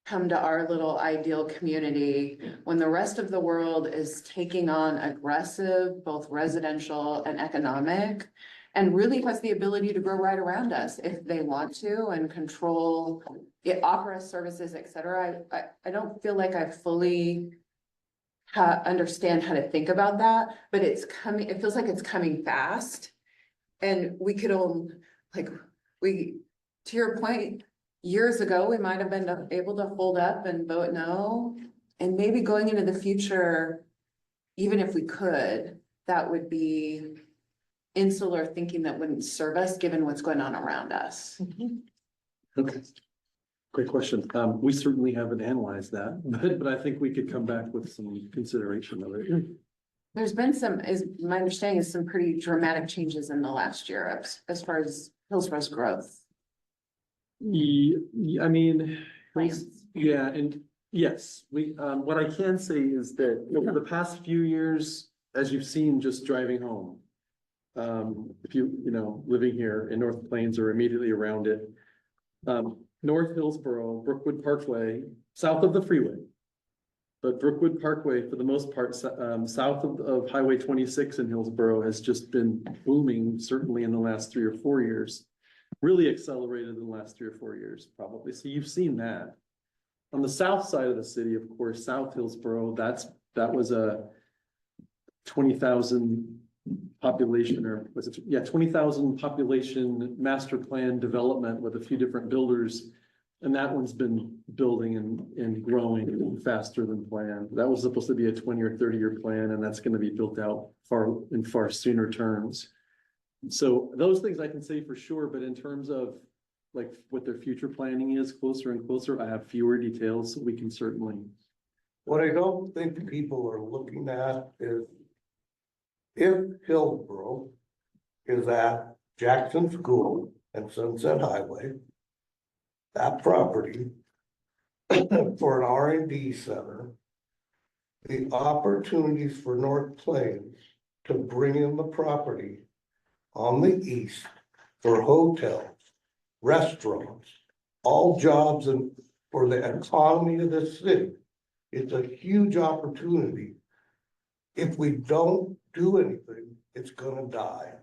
come to our little ideal community when the rest of the world is taking on aggressive, both residential and economic, and really has the ability to grow right around us if they want to and control it, offer us services, et cetera. I don't feel like I fully understand how to think about that, but it's coming, it feels like it's coming fast. And we could all, to your point, years ago, we might have been able to hold up and vote no. And maybe going into the future, even if we could, that would be insular thinking that wouldn't serve us, given what's going on around us. Okay. Great question. We certainly haven't analyzed that, but I think we could come back with some consideration of it. There's been some, is my understanding is some pretty dramatic changes in the last year as far as Hillsborough's growth. I mean, Plans. yeah, and yes, what I can say is that over the past few years, as you've seen, just driving home. If living here in North Plains or immediately around it. North Hillsborough, Brookwood Parkway, south of the freeway. But Brookwood Parkway, for the most part, south of Highway 26 in Hillsborough has just been booming, certainly in the last 3 or 4 years. Really accelerated in the last 3 or 4 years, probably. So you've seen that. On the south side of the city, of course, South Hillsborough, that was a 20,000 population, or was it, yeah, 20,000 population master plan development with a few different builders. And that one's been building and growing faster than planned. That was supposed to be a 20 or 30-year plan, and that's going to be built out far sooner terms. So those things I can say for sure, but in terms of like what their future planning is closer and closer, I have fewer details, so we can certainly. What I don't think people are looking at is if Hillsborough is at Jackson School and Sunset Highway, that property for an R&D center, the opportunities for North Plains to bring in the property on the east for hotels, restaurants, all jobs and for the economy of the city. It's a huge opportunity. If we don't do anything, it's gonna die.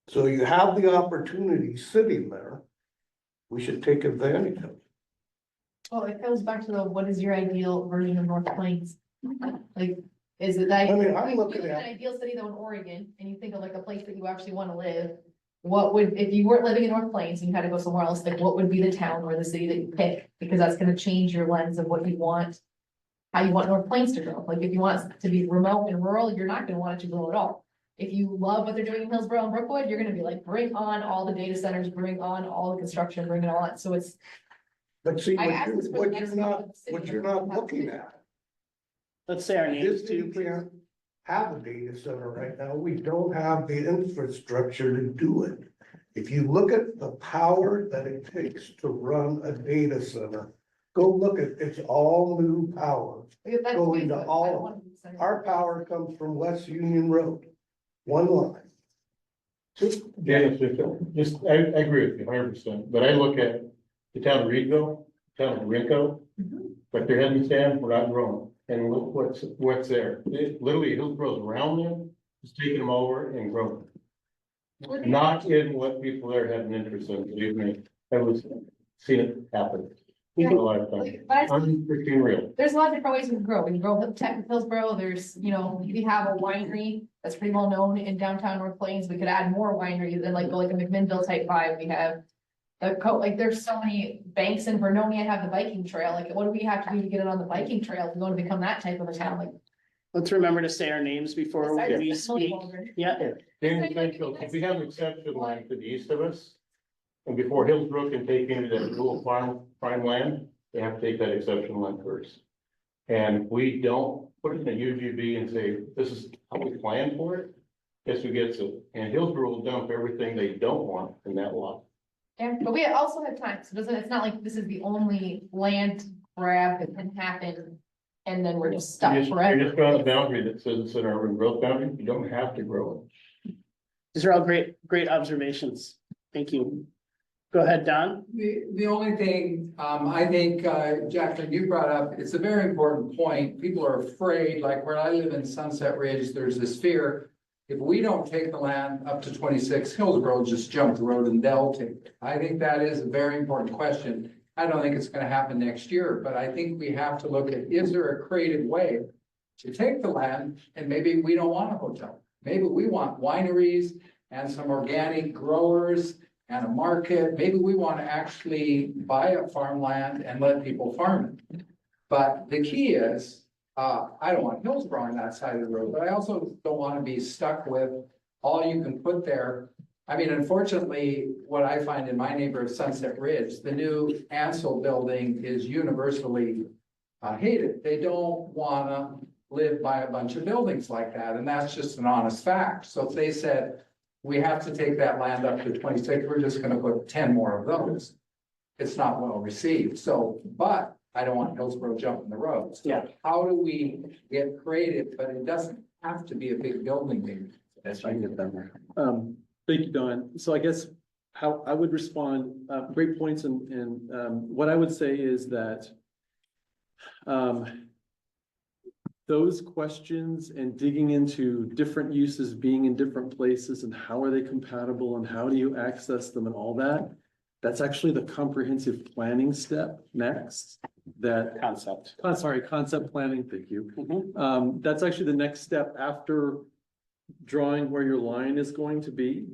So you have the opportunity sitting there. We should take advantage of it. Well, it goes back to what is your ideal version of North Plains? Like, is it that? I mean, I'm if you looking look at- An ideal city though in Oregon, and you think of like a place that you actually wanna live. What would, if you weren't living in North Plains and you had to go somewhere else, like what would be the town or the city that you pick? Because that's gonna change your lens of what you want. How you want North Plains to grow. Like if you want it to be remote and rural, you're not gonna want it to grow at all. If you love what they're doing in Hillsborough and Brookwood, you're gonna be like, bring on all the data centers, bring on all the construction, bring it all on. So it's. But see, I asked this for the what next you're meeting not, with the city, what you're and I not don't have looking to. at. Let's say our names This too, city please. can't have a data center right now. We don't have the infrastructure to do it. If you look at the power that it takes to run a data center, go look at, it's all new power. Yeah, that's Going me, to but I all don't of want to be centered. Our power comes from West Union Road, one line. Dennis, I agree with you 100%, but I look at the town of Reedville, town of Rinco, but their head stand, we're not growing. And look what's there. Literally Hillsborough's around them, just taking them over and growing. Not in what people there have an interest in, believe me. I was seeing it happen. Yeah. A lot of times. Like, but I- I'm freaking real. There's a lot of different ways we can grow. We can grow tech in Hillsborough. There's, we have a winery that's pretty well known in downtown North Plains. We could add more wineries and like go like a McMinnville type vibe. We have. There's so many banks in Vernonia have the biking trail. Like, what do we have to do to get it on the biking trail? If we want to become that type of a town, like. Let's remember to say our names before besides we the speak. Waldron. Yeah, James Mitchell, if we have an exception line to the east of us, and before Hillsborough can take into that rural prime land, they have to take that exception line first. And we don't put it in a UGB and say, this is how we plan for it. Guess who gets it? And Hillsborough will dump everything they don't want in that lot. Yeah, but we also have time. So it's not like this is the only land grab that can happen. And then we're just stuck You're forever. just drawing a boundary that says it's an urban growth boundary. You don't have to grow it. these are all great observations. Thank you. Go ahead, Don. The only thing, I think, Jacqueline, you brought up, it's a very important point. People are afraid, like where I live in Sunset Ridge, there's this fear. If we don't take the land up to 26, Hillsborough just jump the road and they'll take it. I think that is a very important question. I don't think it's gonna happen next year, but I think we have to look at, is there a creative way to take the land and maybe we don't want a hotel? Maybe we want wineries and some organic growers and a market. Maybe we want to actually buy up farmland and let people farm it. But the key is, I don't want Hillsborough on that side of the road, but I also don't want to be stuck with all you can put there. I mean, unfortunately, what I find in my neighborhood, Sunset Ridge, the new Ansel building is universally hated. They don't wanna live by a bunch of buildings like that, and that's just an honest fact. So if they said, we have to take that land up to 26, we're just gonna put 10 more of those. It's not well received, so, but I don't want Hillsborough jumping the road. So Yeah. how do we get creative, but it doesn't have to be a big building maybe. Yes, I can get that there. Thank you, Don. So I guess how I would respond, great points, and what I would say is that those questions and digging into different uses being in different places and how are they compatible and how do you access them and all that, that's actually the comprehensive planning step next. That Concept. Concept planning, thank you. Mhm. That's actually the next step after drawing where your line is going to be.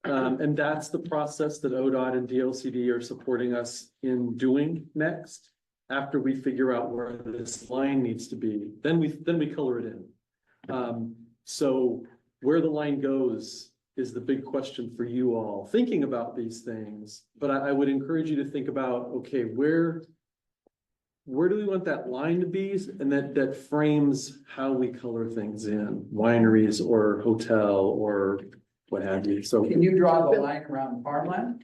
And that's the process that ODOT and DLCD are supporting us in doing next. After we figure out where this line needs to be, then we color it in. So where the line goes is the big question for you all, thinking about these things. But I would encourage you to think about, okay, where do we want that line to be? And that frames how we color things in, wineries or hotel or what have you. So, Can you draw the line around farmland?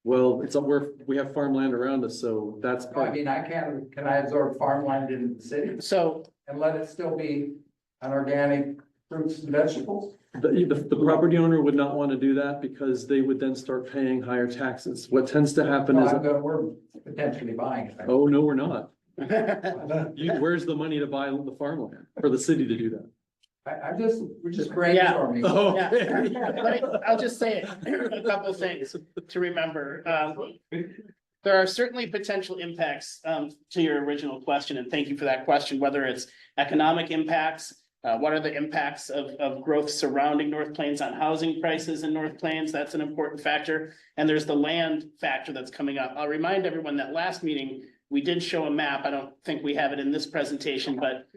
well, it's where we have farmland around us, so that's I part. mean, can I absorb farmland into the city So, and let it still be an organic fruits and vegetables? The property owner would not want to do that because they would then start paying higher taxes. What tends to happen is, We're potentially buying it. oh, no, we're not. Where's the money to buy the farmland for the city to do that? We're just brainstorming. Yeah. I'll just say a couple of things to remember. There are certainly potential impacts to your original question, and thank you for that question, whether it's economic impacts. What are the impacts of growth surrounding North Plains on housing prices in North Plains? That's an important factor. And there's the land factor that's coming up. I'll remind everyone that last meeting, we did show a map. I don't think we have it in this presentation, but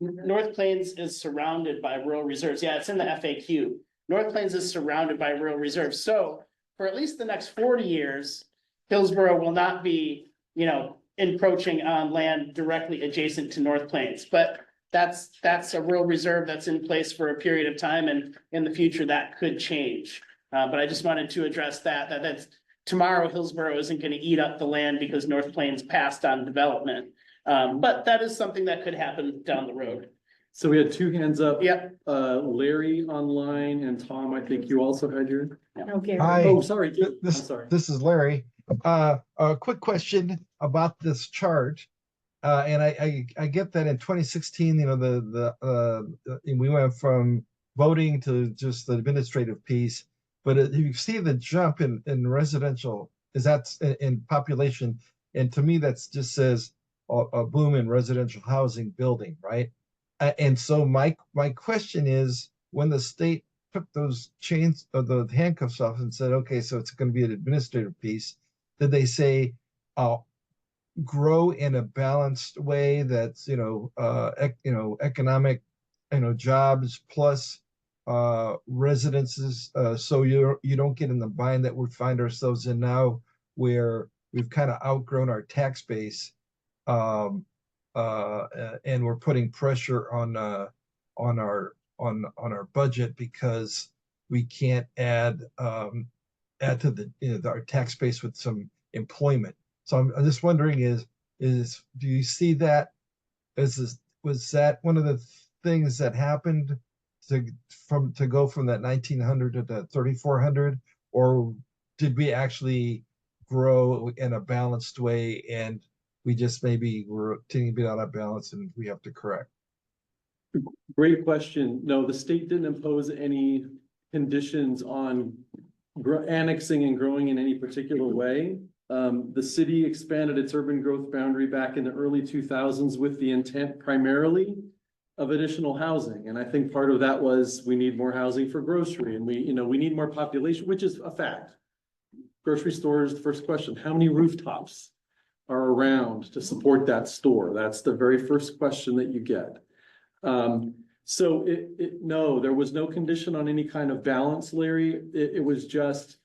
North Plains is surrounded by rural reserves. Yeah, it's in the FAQ. North Plains is surrounded by rural reserves. So for at least the next 40 years, Hillsborough will not be, encroaching on land directly adjacent to North Plains. But that's a rural reserve that's in place for a period of time, and in the future that could change. But I just wanted to address that's tomorrow Hillsborough isn't going to eat up the land because North Plains passed on development. But that is something that could happen down the road. So we had two hands up. Yep. Larry online and Tom, I think you also had your, Okay. Hi, oh, sorry. I'm this, sorry. this is Larry. A quick question about this chart. And I get that in 2016, we went from voting to just the administrative piece. But you see the jump in residential, is that in population? And to me, that's just says a boom in residential housing building, right? And so my question is, when the state took those chains of the handcuffs off and said, okay, so it's going to be an administrative piece, did they say, grow in a balanced way that's, economic, jobs plus residences, so you don't get in the bind that we find ourselves in now, where we've kind of outgrown our tax base, and we're putting pressure on our budget because we can't add to our tax base with some employment. So I'm just wondering, do you see that was that one of the things that happened to go from that 1900 to the 3400, or did we actually grow in a balanced way and we just maybe were a teeny bit out of balance and we have to correct? Great question. No, the state didn't impose any conditions on annexing and growing in any particular way. The city expanded its urban growth boundary back in the early 2000s with the intent primarily of additional housing. And I think part of that was we need more housing for grocery, and we need more population, which is a fact. Grocery stores, the first question, how many rooftops are around to support that store? That's the very first question that you get. So no, there was no condition on any kind of balance, Larry. It was just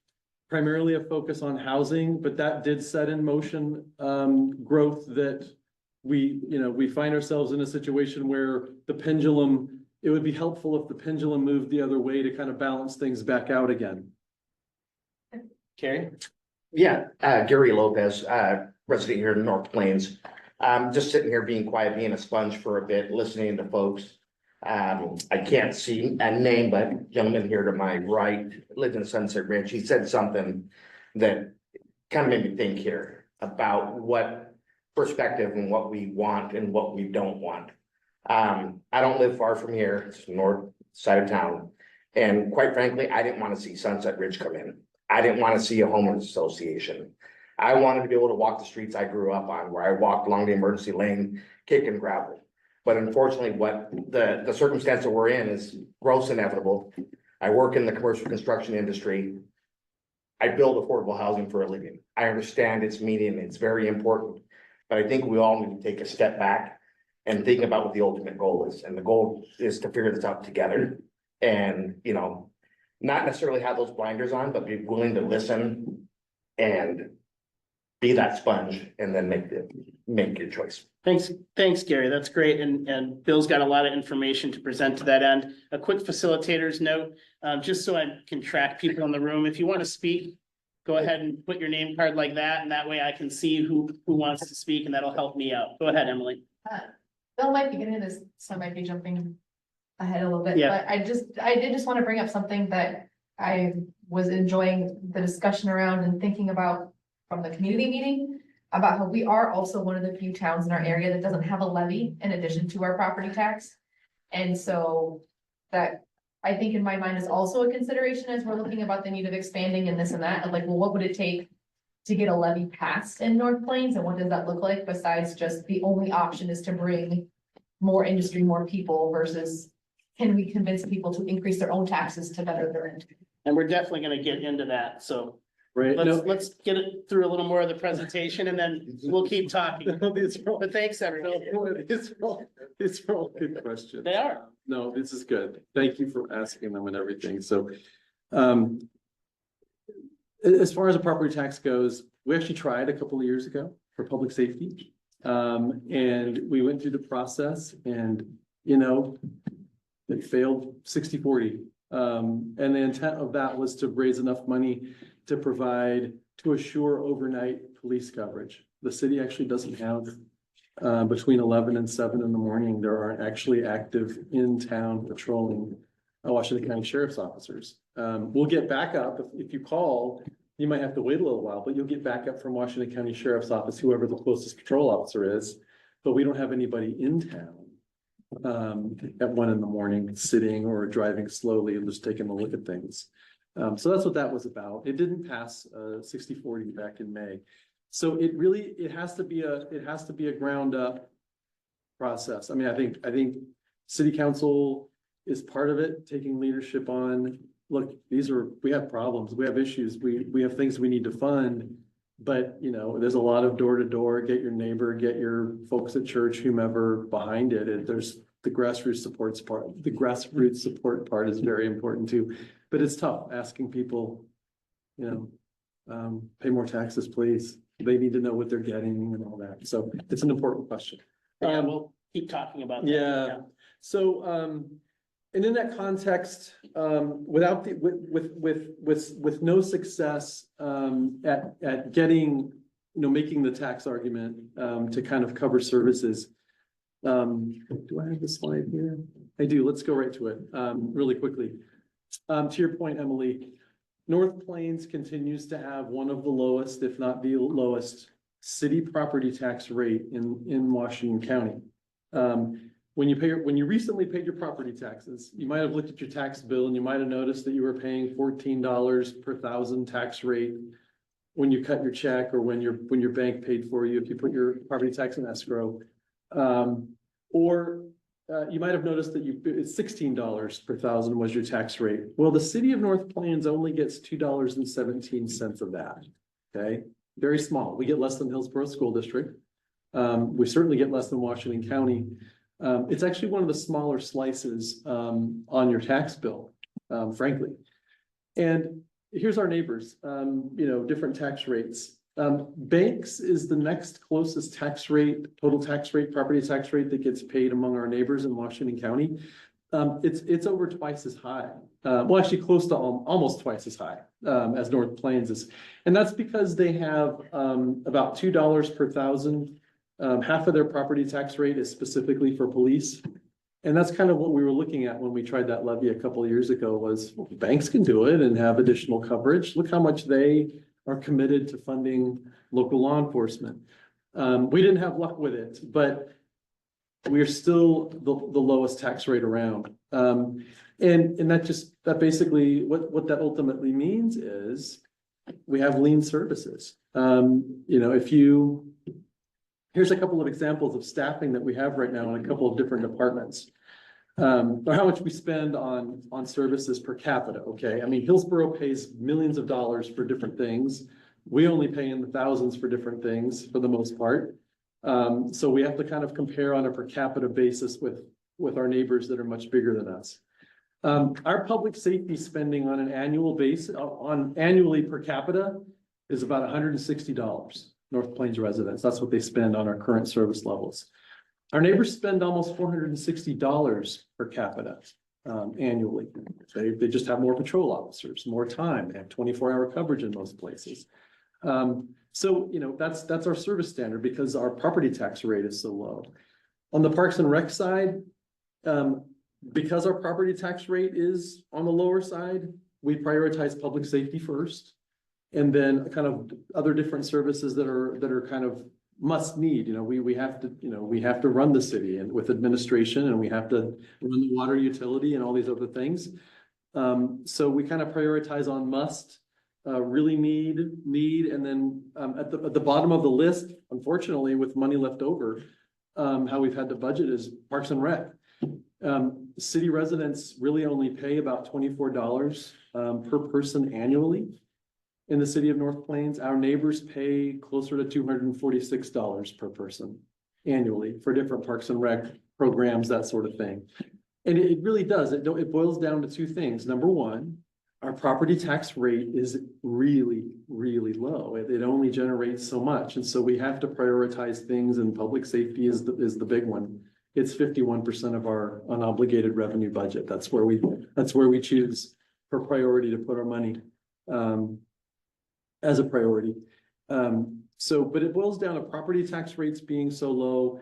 primarily a focus on housing, but that did set in motion, growth that we find ourselves in a situation where the pendulum, it would be helpful if the pendulum moved the other way to kind of balance things back out again. Carrie? Yeah, Gary Lopez, resident here in North Plains. Just sitting here being quiet, being a sponge for a bit, listening to folks. I can't see a name, but gentleman here to my right lived in Sunset Ridge. He said something that kind of made me think here about what perspective and what we want and what we don't want. I don't live far from here. It's the north side of town. And quite frankly, I didn't want to see Sunset Ridge come in. I didn't want to see a homeowners association. I wanted to be able to walk the streets I grew up on, where I walked along the emergency lane, kicking gravel. But unfortunately, what the circumstance that we're in is gross inevitable. I work in the commercial construction industry. I build affordable housing for a living. I understand its meaning, it's very important. But I think we all need to take a step back and think about what the ultimate goal is. And the goal is to figure this out together. And, not necessarily have those blinders on, but be willing to listen and be that sponge and then make your choice. Thanks, Gary. That's great. And Bill's got a lot of information to present to that end. A quick facilitator's note, just so I can track people in the room. If you want to speak, go ahead and put your name card like that, and that way I can see who wants to speak, and that'll help me out. Go ahead, Emily. Bill might be getting into this, so I might be jumping ahead a little bit, Yeah. but I did just want to bring up something that I was enjoying the discussion around and thinking about from the community meeting, about how we are also one of the few towns in our area that doesn't have a levy in addition to our property tax. And so that, I think in my mind, is also a consideration as we're looking about the need of expanding and this and that, of like, well, what would it take to get a levy passed in North Plains, and what does that look like, besides just the only option is to bring more industry, more people, versus can we convince people to increase their own taxes to better their end? And we're definitely gonna get into that, so Right? let's get it through a little more of the presentation, and then we'll keep talking. But thanks, everyone. These are all good questions. They are. No, this is good. Thank you for asking them and everything. So, as far as the property tax goes, we actually tried a couple of years ago for public safety. And we went through the process and, it failed 60-40. And the intent of that was to raise enough money to assure overnight police coverage. The city actually doesn't have, between 11 and 7 in the morning, there aren't actually active in-town patrolling Washington County Sheriff's officers. We'll get backup. If you call, you might have to wait a little while, but you'll get backup from Washington County Sheriff's Office, whoever the closest patrol officer is. But we don't have anybody in town at 1 in the morning, sitting or driving slowly and just taking a look at things. So that's what that was about. It didn't pass 60-40 back in May. So it has to be a ground up process. I mean, I think city council is part of it, taking leadership on, look, we have problems, we have issues, we have things we need to fund. But, there's a lot of door to door, get your neighbor, get your folks at church, whomever behind it. And there's the grassroots support part is very important too. But it's tough asking people, pay more taxes, please. They need to know what they're getting and all that. So it's an important question. Yeah, we'll keep talking about that. Yeah. So, and in that context, with no success, at getting, making the tax argument, to kind of cover services. Do I have the slide here? I do. Let's go right to it, really quickly. To your point, Emily, North Plains continues to have one of the lowest, if not the lowest, city property tax rate in Washington County. When you recently paid your property taxes, you might have looked at your tax bill and you might have noticed that you were paying $14 per thousand tax rate when you cut your check, or when your bank paid for you, if you put your property tax in escrow. Or you might have noticed that it's $16 per thousand was your tax rate. Well, the city of North Plains only gets $2.17 of that. Okay, very small. We get less than Hillsborough School District. We certainly get less than Washington County. It's actually one of the smaller slices, on your tax bill, frankly. And here's our neighbors, different tax rates. Banks is the next closest tax rate, total tax rate, property tax rate that gets paid among our neighbors in Washington County. It's over twice as high. Well, actually close to almost twice as high, as North Plains is. And that's because they have, about $2 per thousand. Half of their property tax rate is specifically for police. And that's kind of what we were looking at when we tried that levy a couple of years ago was banks can do it and have additional coverage. Look how much they are committed to funding local law enforcement. We didn't have luck with it, but we're still the lowest tax rate around. And that basically, what that ultimately means is we have lean services. Here's a couple of examples of staffing that we have right now in a couple of different departments. Or how much we spend on services per capita, okay? I mean, Hillsborough pays millions of dollars for different things. We only pay in the thousands for different things for the most part. So we have to kind of compare on a per capita basis with our neighbors that are much bigger than us. Our public safety spending on an annual basis, annually per capita is about $160. North Plains residents, that's what they spend on our current service levels. Our neighbors spend almost $460 per capita annually. They just have more patrol officers, more time. They have 24-hour coverage in most places. So that's our service standard because our property tax rate is so low. On the Parks and Rec side, because our property tax rate is on the lower side, we prioritize public safety first. And then kind of other different services that are kind of must need, we have to run the city and with administration and we have to run the water utility and all these other things. So we kind of prioritize on must, really need, and then at the bottom of the list, unfortunately, with money left over, how we've had to budget is Parks and Rec. City residents really only pay about $24 per person annually. In the city of North Plains, our neighbors pay closer to $246 per person annually for different Parks and Rec programs, that sort of thing. And it really does. It boils down to two things. Number one, our property tax rate is really, really low. It only generates so much. And so we have to prioritize things, and public safety is the big one. It's 51% of our unobligated revenue budget. That's where we choose for priority to put our money. As a priority. But it boils down to property tax rates being so low,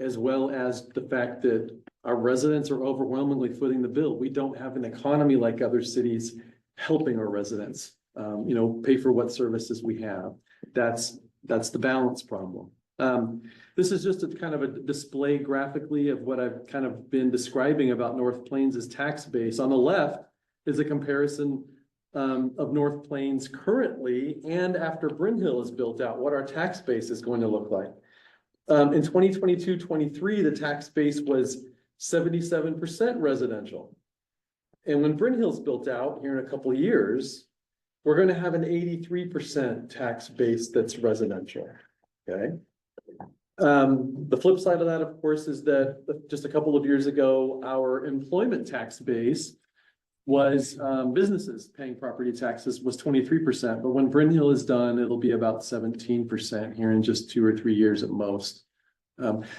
as well as the fact that our residents are overwhelmingly footing the bill. We don't have an economy like other cities helping our residents, pay for what services we have. That's the balance problem. This is just a kind of a display graphically of what I've kind of been describing about North Plains' tax base. On the left is a comparison of North Plains currently and after Bryn Hill is built out, what our tax base is going to look like. In 2022-23, the tax base was 77% residential. And when Bryn Hill's built out here in a couple of years, we're going to have an 83% tax base that's residential, okay? The flip side of that, of course, is that just a couple of years ago, our employment tax base was businesses paying property taxes was 23%, but when Bryn Hill is done, it'll be about 17% here in just 2 or 3 years at most.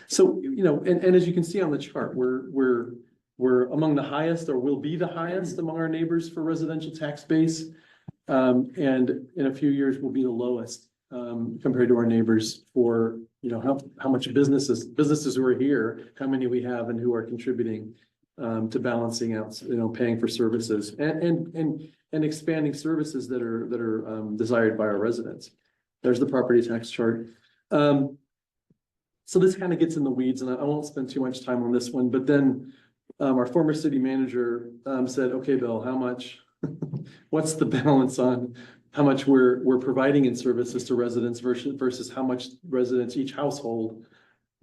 So and as you can see on the chart, we're among the highest, or will be the highest among our neighbors for residential tax base, and in a few years will be the lowest compared to our neighbors for how much businesses who are here, how many we have, and who are contributing to balancing out, paying for services and expanding services that are desired by our residents. There's the property tax chart. So this kind of gets in the weeds, and I won't spend too much time on this one, but then our former city manager said, okay, Bill, how much, what's the balance on how much we're providing in services to residents versus how much residents, each household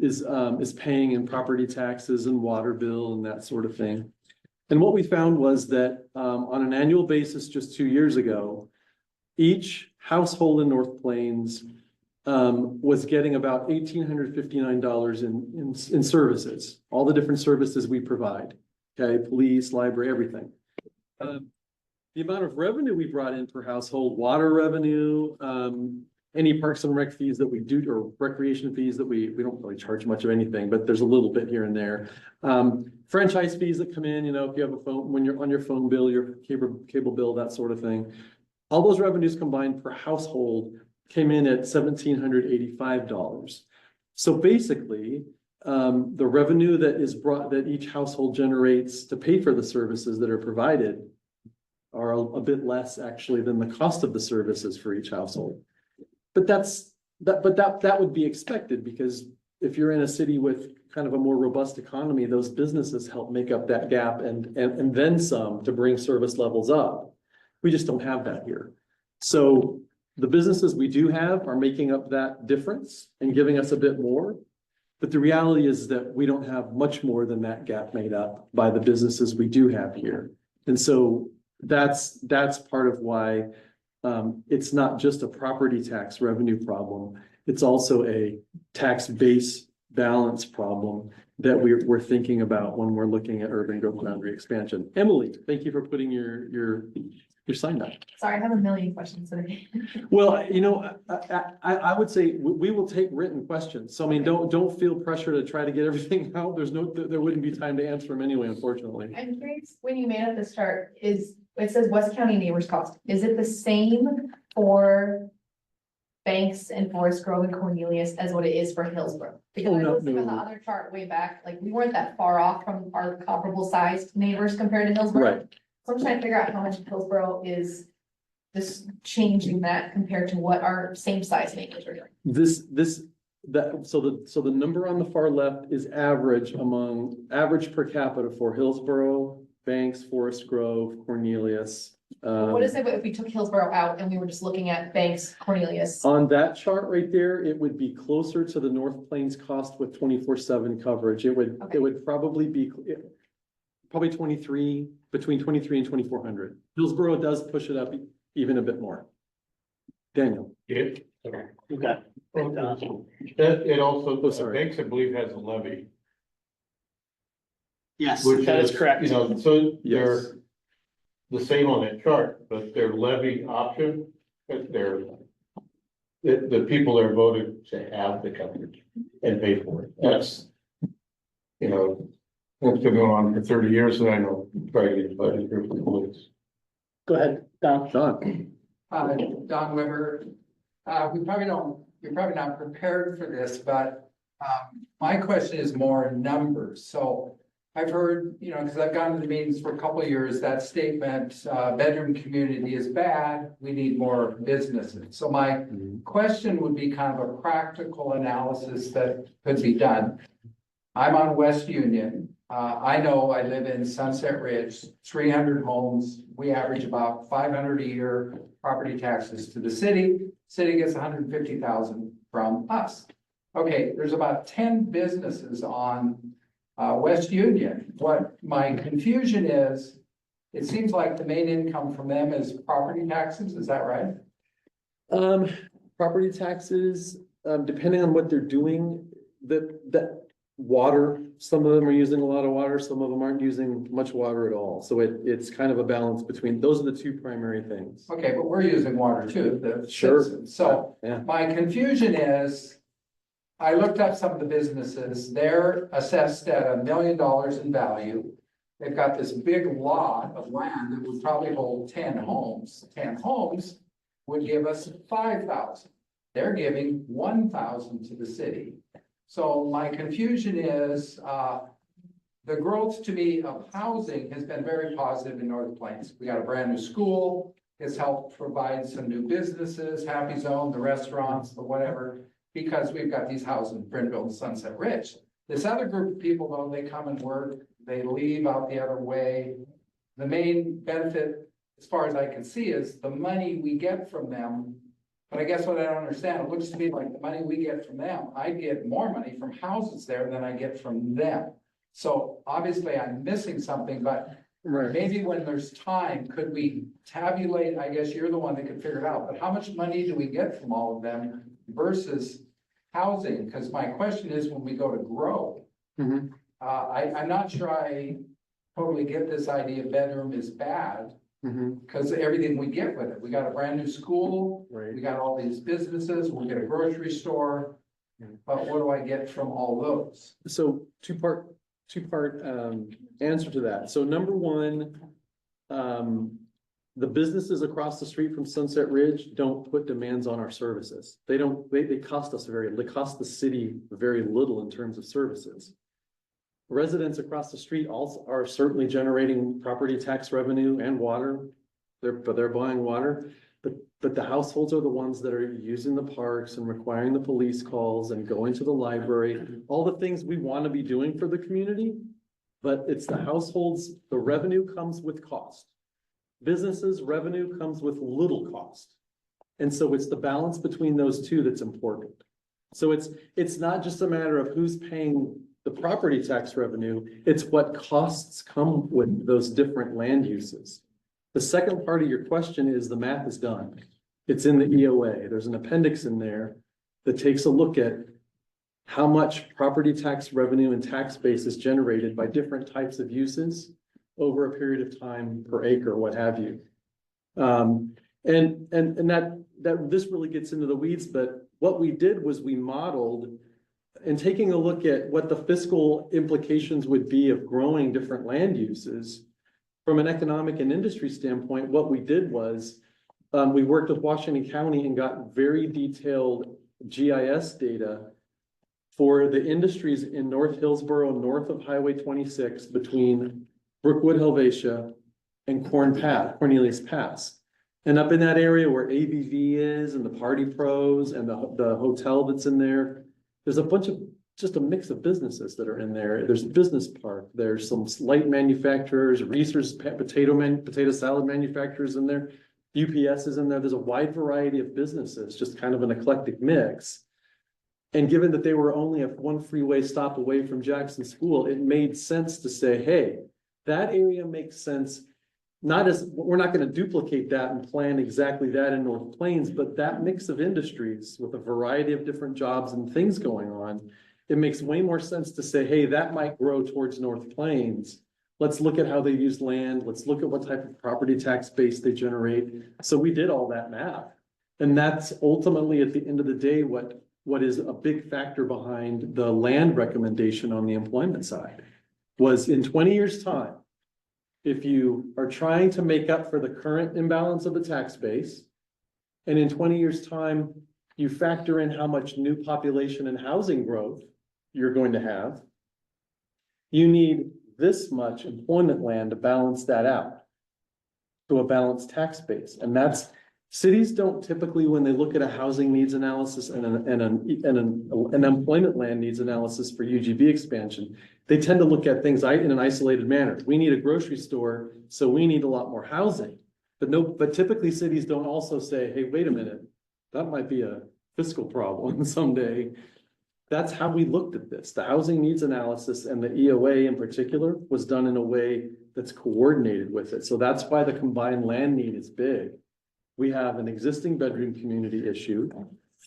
is paying in property taxes and water bill and that sort of thing. And what we found was that on an annual basis, just 2 years ago, each household in North Plains was getting about $1,859 in services, all the different services we provide. Okay, police, library, everything. The amount of revenue we brought in per household, water revenue, any parks and rec fees that we do, or recreation fees that we don't really charge much of anything, but there's a little bit here and there. Franchise fees that come in, you know, if you have a phone, when you're on your phone bill, your cable bill, that sort of thing. All those revenues combined per household came in at $1,785. So basically, the revenue that each household generates to pay for the services that are provided are a bit less actually than the cost of the services for each household. But that would be expected, because if you're in a city with kind of a more robust economy, those businesses help make up that gap and then some to bring service levels up. We just don't have that here. So the businesses we do have are making up that difference and giving us a bit more. But the reality is that we don't have much more than that gap made up by the businesses we do have here. And so that's part of why it's not just a property tax revenue problem. It's also a tax base balance problem that we're thinking about when we're looking at urban growth boundary expansion. Emily, thank you for putting your sign up. Sorry, I have a million questions today. Well, you know, I would say we will take written questions. So I mean, don't feel pressure to try to get everything out. There wouldn't be time to answer them anyway, unfortunately. I'm curious, when you made up this chart, it says West County neighbors cost. Is it the same for Banks and Forest Grove and Cornelius as what it is for Hillsborough? Because I looked at the other chart way back, like we weren't that far off from our comparable sized neighbors compared to Hillsborough. Right. So I'm trying to figure out how much Hillsborough is this changing that compared to what our same size neighbors are doing. So the number on the far left is average per capita for Hillsborough, Banks, Forest Grove, Cornelius. What is it if we took Hillsborough out and we were just looking at Banks, Cornelius? On that chart right there, it would be closer to the North Plains cost with 24/7 coverage. It would probably be between 23 and 2,400. Hillsborough does push it up even a bit more. Daniel. It, Okay. it also, Oh, sorry. Banks, I believe, has a levy. Yes, Which that is correct. You know, so Yes. they're the same on that chart, but their levy option, the people that are voted to have the coverage and pay for it. That's, you know, it's been going on for 30 years, and I know trying to get budget here for the police. Go ahead, Don. Don. Don Weber. You're probably not prepared for this, but my question is more numbers. So I've heard, you know, because I've gone to the meetings for a couple of years, that statement, bedroom community is bad, we need more businesses. So my question would be kind of a practical analysis that could be done. I'm on West Union. I know I live in Sunset Ridge, 300 homes. We average about 500 a year property taxes to the city. City gets 150,000 from us. Okay, there's about 10 businesses on West Union. What my confusion is, it seems like the main income from them is property taxes. Is that right? Property taxes, depending on what they're doing, that water, some of them are using a lot of water, some of them aren't using much water at all. So it's kind of a balance between, those are the two primary things. Okay, but we're using water too, the Sure. citizens. So Yeah. my confusion is, I looked up some of the businesses, they're assessed at $1 million in value. They've got this big lot of land that would probably hold 10 homes. 10 homes would give us 5,000. They're giving 1,000 to the city. So my confusion is, the growth to me of housing has been very positive in North Plains. We got a brand new school. It's helped provide some new businesses, Happy Zone, the restaurants, the whatever, because we've got these houses in Brynville and Sunset Ridge. This other group of people, though, they come and work, they leave out the other way. The main benefit, as far as I can see, is the money we get from them. But I guess what I don't understand, it looks to me like the money we get from them, I get more money from houses there than I get from them. So obviously I'm missing something, but Right. maybe when there's time, could we tabulate, I guess you're the one that could figure it out, but how much money do we get from all of them versus housing, because my question is when we go to grow, Mhm. I'm not sure I totally get this idea bedroom is bad, Mhm. because everything we get with it, we got a brand new school, we Right. got all these businesses, we get a grocery store. But what do I get from all those? So two-part answer to that. So number one, the businesses across the street from Sunset Ridge don't put demands on our services. They don't, they cost us they cost the city very little in terms of services. Residents across the street also are certainly generating property tax revenue and water. They're buying water, but the households are the ones that are using the parks and requiring the police calls and going to the library, all the things we want to be doing for the community. But it's the households, the revenue comes with cost. Businesses, revenue comes with little cost. And so it's the balance between those two that's important. So it's not just a matter of who's paying the property tax revenue, it's what costs come with those different land uses. The second part of your question is the math is done. It's in the EOA. There's an appendix in there that takes a look at how much property tax revenue and tax base is generated by different types of uses over a period of time per acre, what have you. And that this really gets into the weeds, but what we did was we modeled and taking a look at what the fiscal implications would be of growing different land uses. From an economic and industry standpoint, what we did was we worked with Washington County and got very detailed GIS data for the industries in North Hillsborough, north of Highway 26, between Brookwood, Helvetia, and Cornelius Pass. And up in that area where ABV is and the Party Pros and the hotel that's in there, there's a bunch of, just a mix of businesses that are in there. There's a business park, there's some light manufacturers, Reese's potato salad manufacturers in there, UPS is in there. There's a wide variety of businesses, just kind of an eclectic mix. And given that they were only a one freeway stop away from Jackson School, it made sense to say, hey, that area makes sense. We're not going to duplicate that and plan exactly that in North Plains, but that mix of industries with a variety of different jobs and things going on, it makes way more sense to say, hey, that might grow towards North Plains. Let's look at how they use land. Let's look at what type of property tax base they generate. So we did all that math. And that's ultimately at the end of the day, what is a big factor behind the land recommendation on the employment side was in 20 years' time, if you are trying to make up for the current imbalance of the tax base, and in 20 years' time, you factor in how much new population and housing growth you're going to have, you need this much employment land to balance that out to a balanced tax base. And that's, cities don't typically, when they look at a housing needs analysis and an employment land needs analysis for UGB expansion, they tend to look at things in an isolated manner. We need a grocery store, so we need a lot more housing. But typically cities don't also say, hey, wait a minute, that might be a fiscal problem someday. That's how we looked at this. The housing needs analysis and the EOA in particular was done in a way that's coordinated with it. So that's why the combined land need is big. We have an existing bedroom community issue.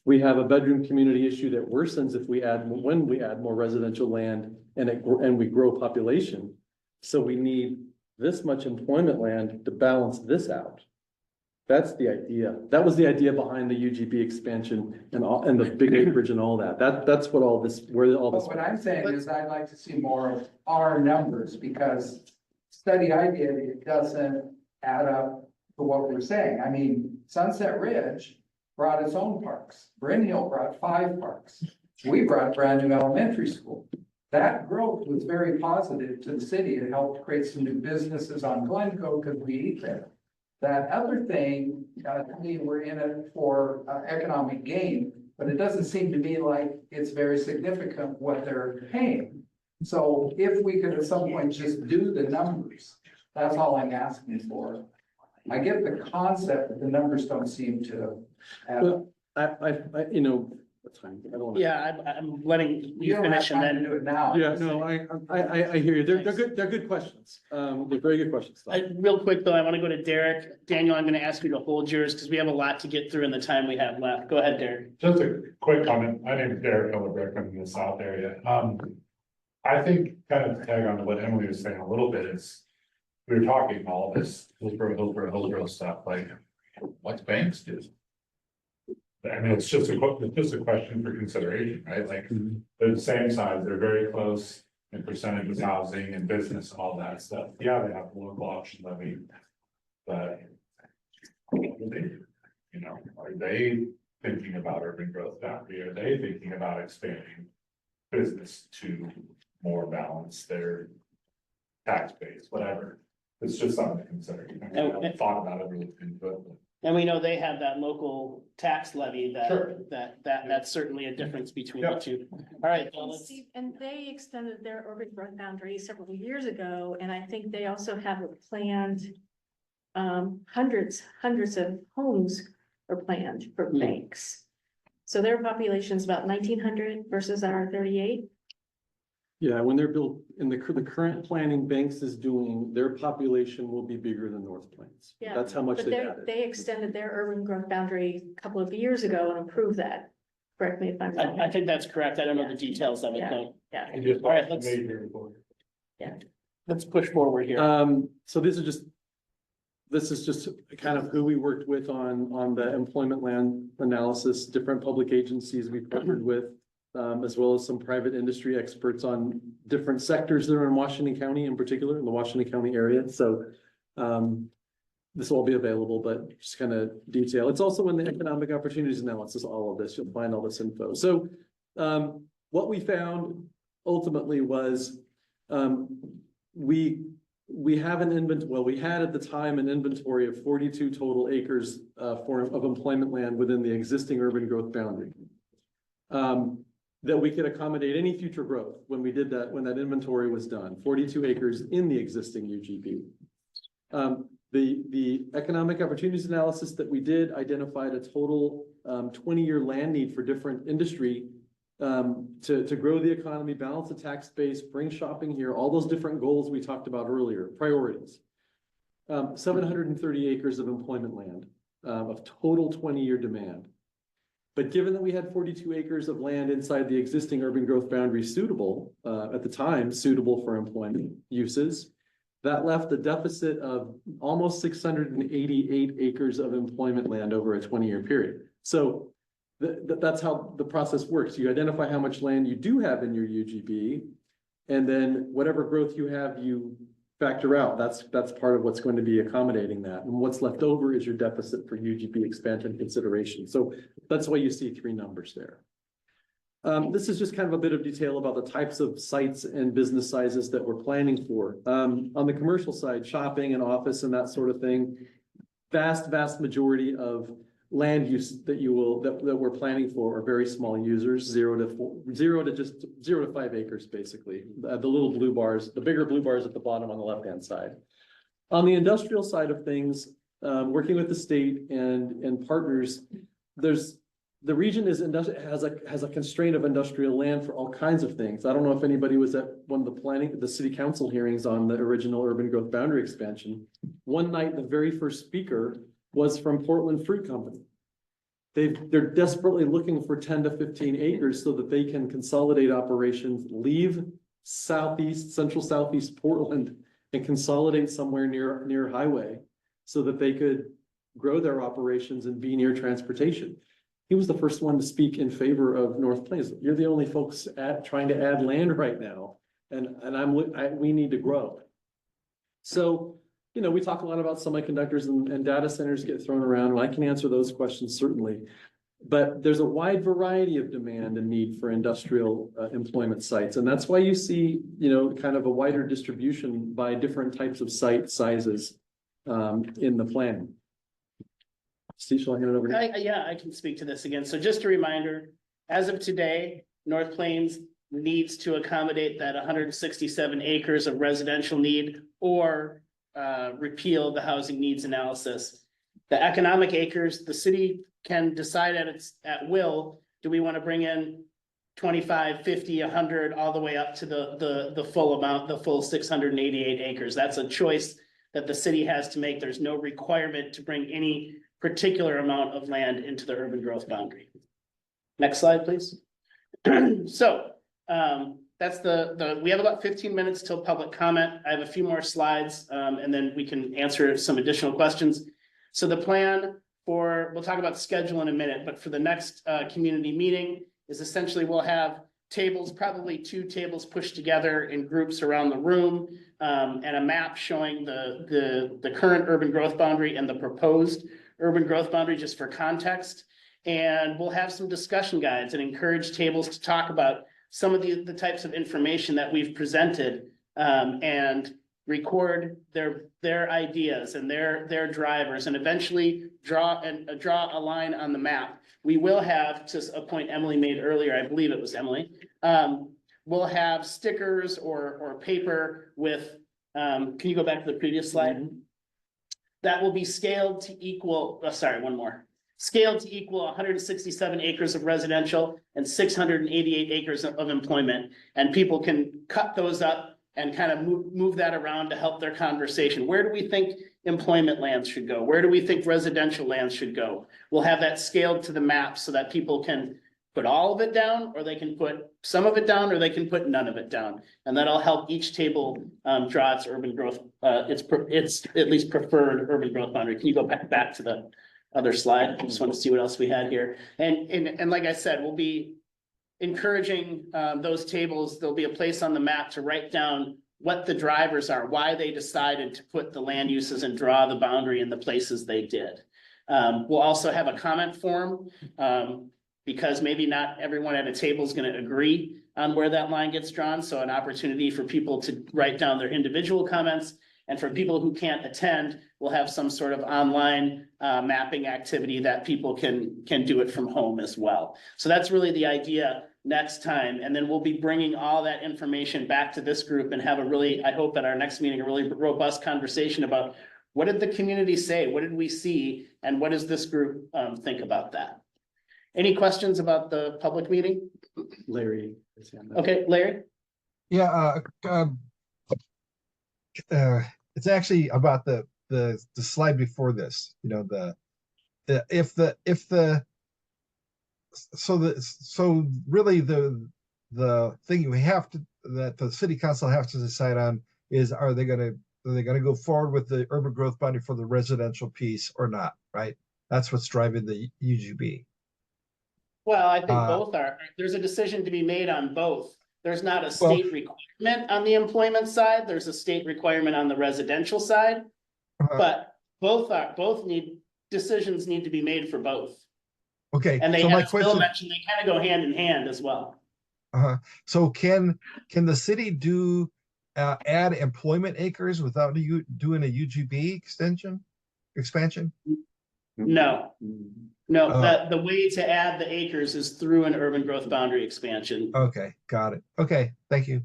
We have a bedroom community issue that worsens if when we add more residential land and we grow population. So we need this much employment land to balance this out. That's the idea. That was the idea behind the UGB expansion and the big acreage and all that. That's what all this, where all this. But what I'm saying is I'd like to see more of our numbers because study I did, it doesn't add up to what we're saying. I mean, Sunset Ridge brought its own parks. Bryn Hill brought 5 parks. We brought a brand new elementary school. That growth was very positive to the city. It helped create some new businesses on Glencoe because we eat there. That other thing, to me, we're in it for economic gain, but it doesn't seem to me like it's very significant what they're paying. So if we could at some point just do the numbers, that's all I'm asking for. I get the concept, but the numbers don't seem to add up. Well, That's fine. I don't wanna- Yeah, I'm letting You you don't have finish and time to do then. it now. Yeah, no, I hear you. They're good, they're good questions. They're very good questions. Real quick though, I want to go to Derek. Daniel, I'm going to ask you to hold yours because we have a lot to get through in the time we have left. Go ahead, Derek. Just a quick comment. My name is Derek Hillebrick. I'm in the South area. I think kind of tag on to what Emily was saying a little bit is we were talking all this Hillsborough stuff, like what's banks do? I mean, it's just a question for consideration, right? Like they're the same size, they're very close in percentage of housing and business, all that stuff. Yeah, they have a local option levy. But what do they do? You know, are they thinking about urban growth boundary? Are they thinking about expanding business to more balance their tax base, whatever? It's just something to consider. I haven't thought about it really into it. And we know they have that local tax levy Sure. that's certainly a difference between the Yep. two. All right, well, let's. Steve, and they extended their urban growth boundary several years ago, and I think they also have a planned. Hundreds of homes are planned for banks. So their population is about 1,900 versus our 38. Yeah, when they're built in the current planning Banks is doing, their population will be bigger than North Plains. Yeah, That's how much But they they, added. they extended their urban growth boundary a couple of years ago and improved that. Correct me if I'm wrong. I think that's correct. I don't know the details of it, though. Yeah, And just All right, let's- Let's push forward here. So this is just kind of who we worked with on the employment land analysis, different public agencies we partnered with, as well as some private industry experts on different sectors that are in Washington County in particular, in the Washington County area. So this will all be available, but just kind of detail. It's also in the economic opportunities analysis, all of this, you'll find all this info. So what we found ultimately was we have an inventory, well, we had at the time an inventory of 42 total acres of employment land within the existing urban growth boundary. That we could accommodate any future growth when we did that, when that inventory was done, 42 acres in the existing UGB. The economic opportunities analysis that we did identified a total 20-year land need for different industry to grow the economy, balance the tax base, bring shopping here, all those different goals we talked about earlier, priorities. 730 acres of employment land of total 20-year demand. But given that we had 42 acres of land inside the existing urban growth boundary suitable, at the time, suitable for employment uses, that left a deficit of almost 688 acres of employment land over a 20-year period. So that's how the process works. You identify how much land you do have in your UGB, and then whatever growth you have, you factor out. That's part of what's going to be accommodating that. And what's left over is your deficit for UGB expansion consideration. So that's why you see three numbers there. This is just kind of a bit of detail about the types of sites and business sizes that we're planning for. On the commercial side, shopping and office and that sort of thing, vast majority of land use that we're planning for are very small users, 0 to 5 acres, basically. The little blue bars, the bigger blue bars at the bottom on the left-hand side. On the industrial side of things, working with the state and partners, the region has a constraint of industrial land for all kinds of things. I don't know if anybody was at one of the city council hearings on the original urban growth boundary expansion. One night, the very first speaker was from Portland Fruit Company. They're desperately looking for 10 to 15 acres so that they can consolidate operations, leave central southeast Portland and consolidate somewhere near highway so that they could grow their operations and be near transportation. He was the first one to speak in favor of North Plains. You're the only folks trying to add land right now, and we need to grow. So, we talk a lot about semiconductors and data centers get thrown around, and I can answer those questions certainly. But there's a wide variety of demand and need for industrial employment sites, and that's why you see, kind of a wider distribution by different types of site sizes in the plan. Steve, shall I hand it over to you? Yeah, I can speak to this again. So just a reminder, as of today, North Plains needs to accommodate that 167 acres of residential need or repeal the housing needs analysis. The economic acres, the city can decide at will Do we want to bring in 25, 50, 100, all the way up to the full amount, the full 688 acres? That's a choice that the city has to make. There's no requirement to bring any particular amount of land into the urban growth boundary. Next slide, please. So, that's we have about 15 minutes till public comment. I have a few more slides, and then we can answer some additional questions. So the plan we'll talk about the schedule in a minute, but for the next, community meeting is essentially we'll have tables, probably 2 tables pushed together in groups around the room, and a map showing the current urban growth boundary and the proposed urban growth boundary, just for context. And we'll have some discussion guides and encourage tables to talk about some of the types of information that we've presented, and record their ideas and their drivers, and eventually draw a line on the map. We will have, to a point Emily made earlier, I believe it was Emily, we'll have stickers or paper with, can you go back to the previous slide? That will be scaled to equal, one more. Scaled to equal 167 acres of residential and 688 acres of employment. And people can cut those up and kind of move that around to help their conversation. Where do we think employment lands should go? Where do we think residential lands should go? We'll have that scaled to the map so that people can put all of it down, or they can put some of it down, or they can put none of it down. And that'll help each table draw its urban growth, its at least preferred urban growth boundary. Can you go back to the other slide? I just want to see what else we had here. And like I said, we'll be encouraging those tables. There'll be a place on the map to write down what the drivers are, why they decided to put the land uses and draw the boundary in the places they did. We'll also have a comment form, because maybe not everyone at a table is going to agree on where that line gets drawn. So an opportunity for people to write down their individual comments. And for people who can't attend, we'll have some sort of online mapping activity that people can do it from home as well. So that's really the idea next time. And then we'll be bringing all that information back to this group and have a really, I hope at our next meeting, a really robust conversation about what did the community say? What did we see? And what does this group think about that? Any questions about the public meeting? Larry. Okay, Larry? Yeah, it's actually about the slide before this, you know, so really the thing that the city council have to decide on is, are they gonna go forward with the urban growth boundary for the residential piece or not, right? That's what's driving the UGB. Well, I think both are. There's a decision to be made on both. There's not a state requirement on the employment side. There's a state requirement on the residential side. But decisions need to be made for both. Okay. And they, so as Bill mentioned, they kind of go hand in hand as well. So can the city add employment acres without doing a UGB expansion? No, the way to add the acres is through an urban growth boundary expansion. Okay, got it. Okay, thank you.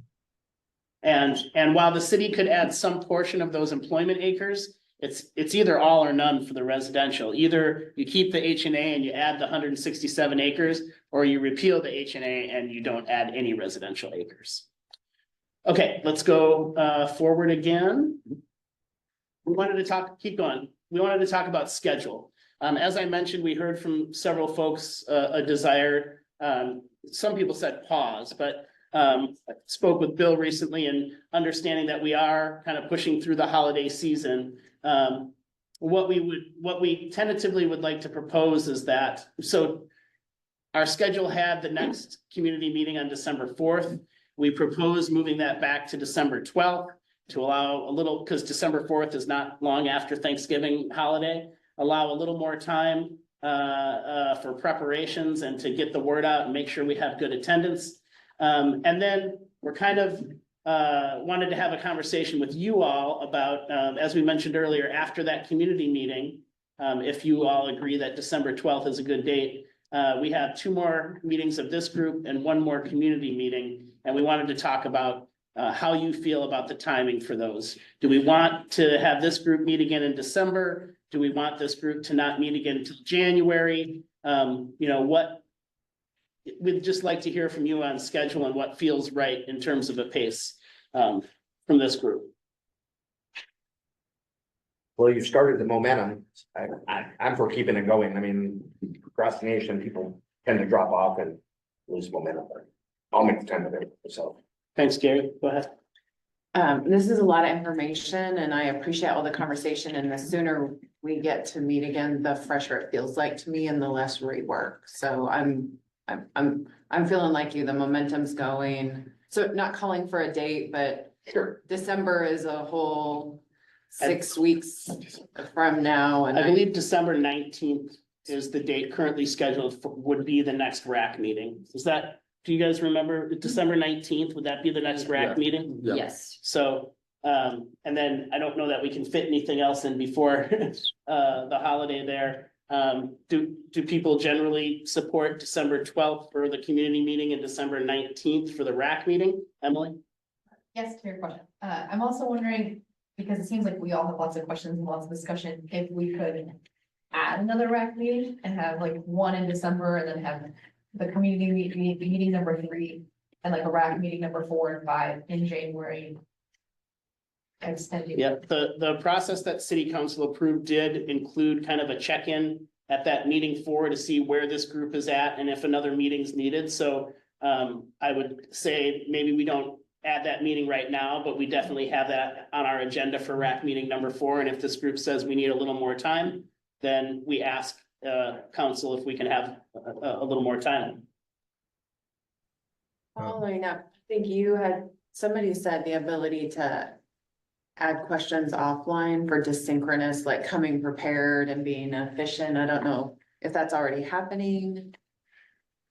And while the city could add some portion of those employment acres, it's either all or none for the residential. Either you keep the HNA and you add the 167 acres, or you repeal the HNA and you don't add any residential acres. Okay, let's go forward again. We wanted to keep going. We wanted to talk about schedule. As I mentioned, we heard from several folks a desire, some people said pause, but I spoke with Bill recently and understanding that we are kind of pushing through the holiday season. What we tentatively would like to propose is that, so our schedule had the next community meeting on December 4th. We propose moving that back to December 12th to allow a little, because December 4th is not long after Thanksgiving holiday, allow a little more time for preparations and to get the word out and make sure we have good attendance. And then we're kind of wanted to have a conversation with you all about, as we mentioned earlier, after that community meeting, if you all agree that December 12th is a good date, we have 2 more meetings of this group and 1 more community meeting. And we wanted to talk about how you feel about the timing for those. Do we want to have this group meet again in December? Do we want this group to not meet again until January? You know, we'd just like to hear from you on schedule and what feels right in terms of a pace, from this group. Well, you started the momentum. I'm for keeping it going. I mean, procrastination, people tend to drop off and lose momentum. I'll make the time of it myself. Thanks, Gary. Go ahead. This is a lot of information and I appreciate all the conversation and the sooner we get to meet again, the fresher it feels like to me and the less rework. So I'm feeling like you, the momentum's going. So not calling for a date, but Sure. December is a whole 6 weeks from now. And I believe December 19th is the date currently scheduled for, would be the next RAC meeting. Is that, do you guys remember December 19th? Would that be the next RAC Yeah. meeting? Yeah. Yes. So, and then I don't know that we can fit anything else in before, the holiday there. Do people generally support December 12th for the community meeting and December 19th for the RAC meeting? Emily? Yes, to your question. I'm also wondering, because it seems like we all have lots of questions and lots of discussion, if we could add another RAC meeting and have like one in December and then have the community meeting number 3 and like a RAC meeting number 4 and 5 in January. Extended. Yeah, the process that city council approved did include kind of a check-in at that meeting 4 to see where this group is at and if another meeting's needed. So I would say maybe we don't add that meeting right now, but we definitely have that on our agenda for RAC meeting number 4. And if this group says we need a little more time, then we ask council if we can have a little more time. Following up, I think somebody said the ability to add questions offline for desynchronous, like coming prepared and being efficient. I don't know if that's already happening.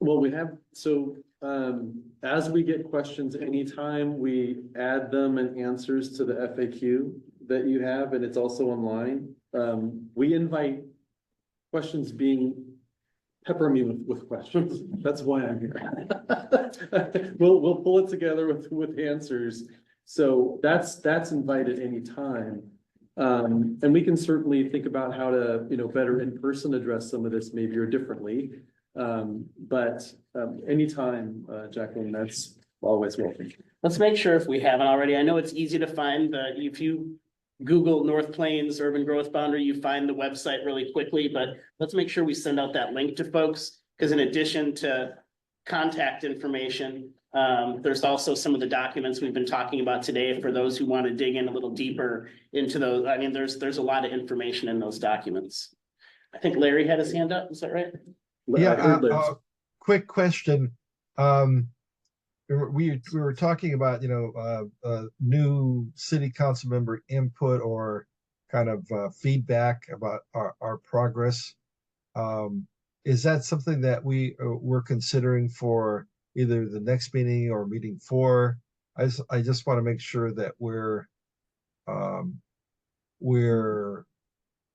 Well, we have, so, as we get questions anytime, we add them and answers to the FAQ that you have, and it's also online. We invite questions being pepper me with questions. That's why I'm here. We'll pull it together with answers. So that's invited anytime. And we can certainly think about how to, better in person address some of this maybe or differently. But anytime, Jacqueline, that's always welcome. Let's make sure if we haven't already. I know it's easy to find, if you Google North Plains Urban Growth Boundary, you find the website really quickly, but let's make sure we send out that link to folks. Because in addition to contact information, there's also some of the documents we've been talking about today for those who want to dig in a little deeper into those. I mean, there's a lot of information in those documents. I think Larry had his hand up, is that right? Yeah, quick question. We were talking about, new city council member input or kind of feedback about our progress. Is that something that we're considering for either the next meeting or meeting 4? I just want to make sure that we're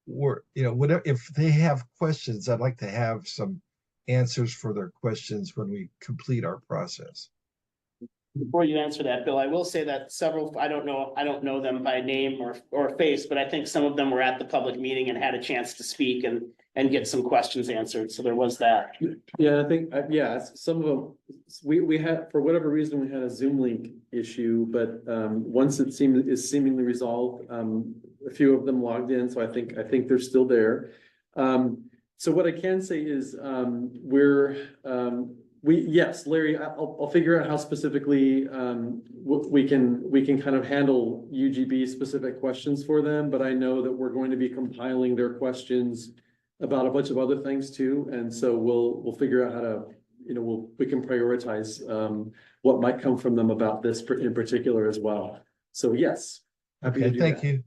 whatever, if they have questions, I'd like to have some answers for their questions when we complete our process. Before you answer that, Bill, I will say that several, I don't know them by name or face, but I think some of them were at the public meeting and had a chance to speak and get some questions answered. So there was that. Yeah, I think, some of them, we had, for whatever reason, we had a Zoom link issue, but once is seemingly resolved, a few of them logged in, so I think they're still there. So what I can say is, yes, Larry, I'll figure out how specifically we can kind of handle UGB specific questions for them, but I know that we're going to be compiling their questions about a bunch of other things too, and so we'll figure out how to, we can prioritize what might come from them about this in particular as well. So yes. Okay, thank you.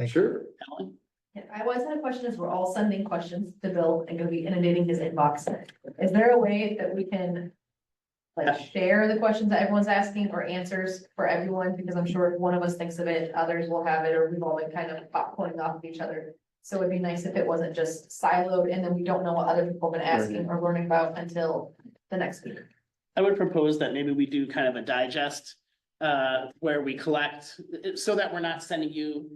Sure. Ellen? Yeah, I always had a question as we're all sending questions to Bill and gonna be inundating his inbox. Is there a way that we can like share the questions that everyone's asking or answers for everyone? Because I'm sure if one of us thinks of it, others will have it, or we've all been kind of popcorning off of each other. So it'd be nice if it wasn't just siloed and then we don't know what other people have been asking or learning about until the next week. I would propose that maybe we do kind of a digest where we collect, so that we're not sending you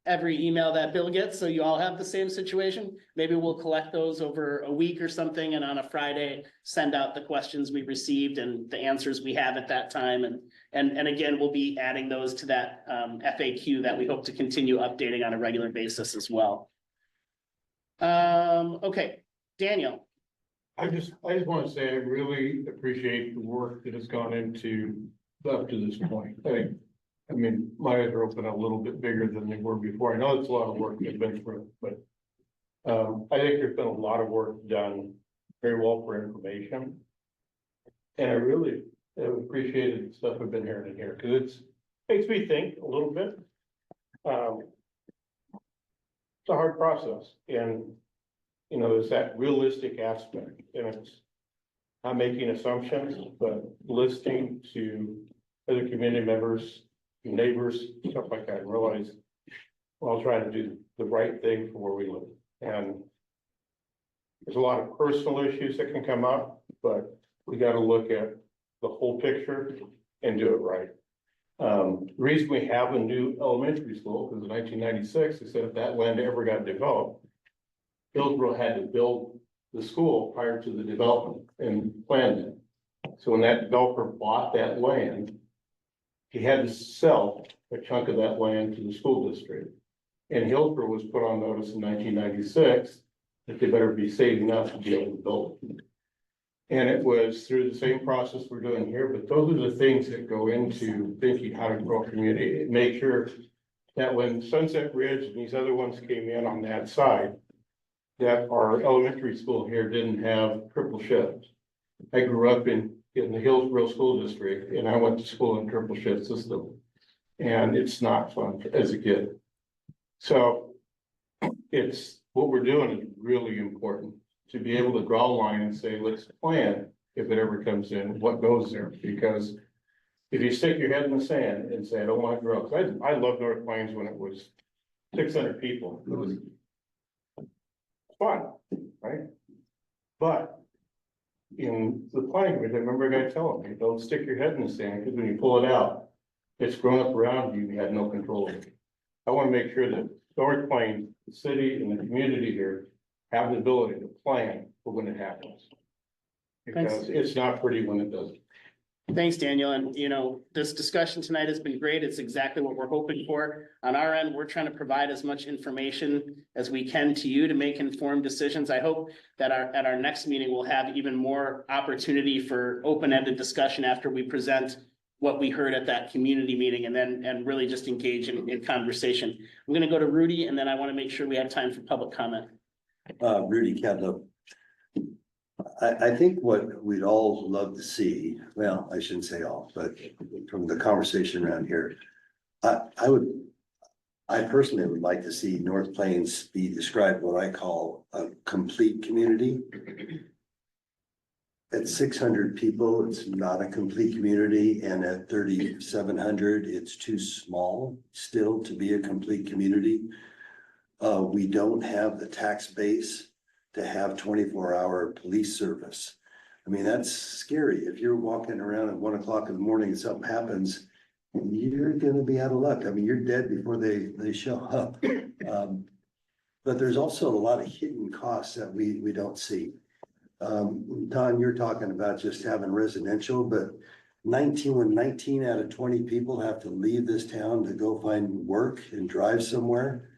every email that Bill gets, so you all have the same situation. Maybe we'll collect those over a week or something, and on a Friday, send out the questions we received and the answers we have at that time. And again, we'll be adding those to that FAQ that we hope to continue updating on a regular basis as well. Okay, Daniel. I just want to say I really appreciate the work that has gone into up to this point. I mean, my eyes are open a little bit bigger than they were before. I know it's a lot of work they've been through, but I think there's been a lot of work done very well for information. And I really have appreciated the stuff I've been hearing in here, because it makes me think a little bit. It's a hard process, and you know, there's that realistic aspect, and it's not making assumptions, but listening to other community members, neighbors, stuff like that, and realize we're all trying to do the right thing for where we live. And there's a lot of personal issues that can come up, but we got to look at the whole picture and do it right. The reason we have a new elementary school, because in 1996, they said if that land ever got developed, Hillsborough had to build the school prior to the development and planned it. So when that developer bought that land, he had to sell a chunk of that land to the school district. And Hillsborough was put on notice in 1996 that they better be saving up to be able to build it. And it was through the same process we're doing here, but those are the things that go into thinking how to grow a community. Make sure that when Sunset Ridge and these other ones came in on that side, that our elementary school here didn't have triple shifts. I grew up in the Hillsborough School District, and I went to school in triple shift system. And it's not fun as a kid. So it's what we're doing is really important, to be able to draw a line and say, let's plan if it ever comes in, what goes there. Because if you stick your head in the sand and say, I don't want to grow, because I loved North Plains when it was 600 people. It was fun, right? But in the planning grid, I remember a guy telling me, don't stick your head in the sand, because when you pull it out, it's grown up around you, you had no control of it. I want to make sure that North Plains, the city and the community here have the ability to plan for when it happens. Because it's not pretty when it doesn't. Thanks, Daniel. And you know, this discussion tonight has been great. It's exactly what we're hoping for. On our end, we're trying to provide as much information as we can to you to make informed decisions. I hope that at our next meeting, we'll have even more opportunity for open-ended discussion after we present what we heard at that community meeting, and really just engage in conversation. I'm going to go to Rudy, and then I want to make sure we have time for public comment. Rudy Kevlo. I think what we'd all love to see, well, I shouldn't say all, but from the conversation around here, I personally would like to see North Plains be described what I call a complete community. At 600 people, it's not a complete community, and at 3,700, it's too small still to be a complete community. We don't have the tax base to have 24-hour police service. I mean, that's scary. If you're walking around at 1 o'clock in the morning and something happens, you're gonna be out of luck. I mean, you're dead before they show up. But there's also a lot of hidden costs that we don't see. Don, you're talking about just having residential, but when 19 out of 20 people have to leave this town to go find work and drive somewhere,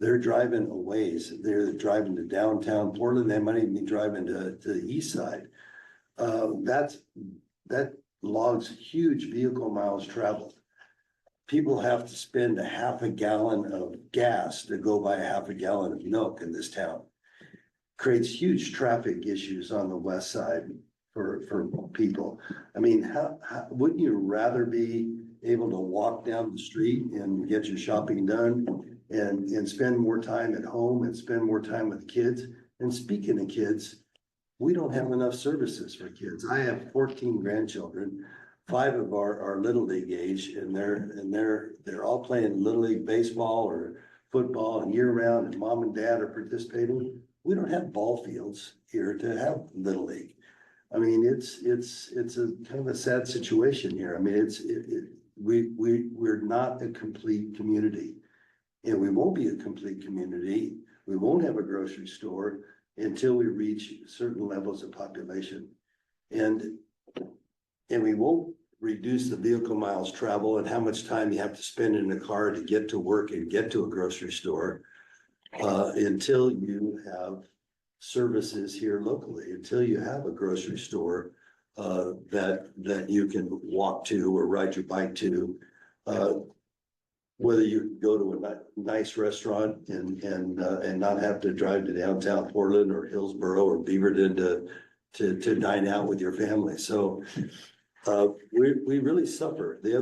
they're driving a ways. They're driving to downtown Portland. They might even be driving to the east side. That logs huge vehicle miles traveled. People have to spend a half a gallon of gas to go buy a half a gallon of milk in this town. Creates huge traffic issues on the west side for people. I mean, how wouldn't you rather be able to walk down the street and get your shopping done and spend more time at home and spend more time with kids? And speaking of kids, we don't have enough services for kids. I have 14 grandchildren. 5 of are little league age, and they're all playing little league baseball or football and year round, and mom and dad are participating. We don't have ball fields here to have little league. I mean, it's a kind of a sad situation here. I mean, we're not a complete community. And we won't be a complete community. We won't have a grocery store until we reach certain levels of population. And we won't reduce the vehicle miles traveled and how much time you have to spend in a car to get to work and get to a grocery store. Until you have services here locally, until you have a grocery store that you can walk to or ride your bike to. Whether you go to a nice restaurant and not have to drive to downtown Portland or Hillsborough or Beaverton to dine out with your family. So we really suffer. The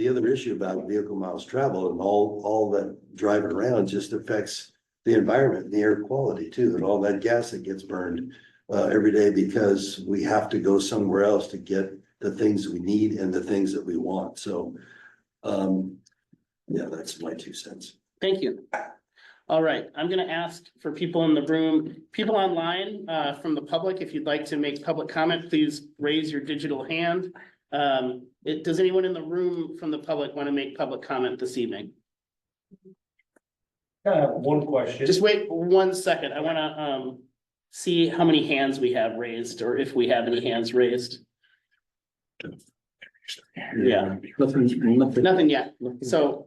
other issue about vehicle miles traveled and all that driving around just affects the environment, the air quality too, and all that gas that gets burned every day because we have to go somewhere else to get the things we need and the things that we want. So yeah, that's my 2 cents. Thank you. All right, I'm gonna ask for people in the room, people online, from the public, if you'd like to make public comment, please raise your digital hand. Does anyone in the room from the public want to make public comment this evening? I have one question. Just wait 1 second. I wanna, see how many hands we have raised, or if we have any hands raised. Yeah, nothing yet. So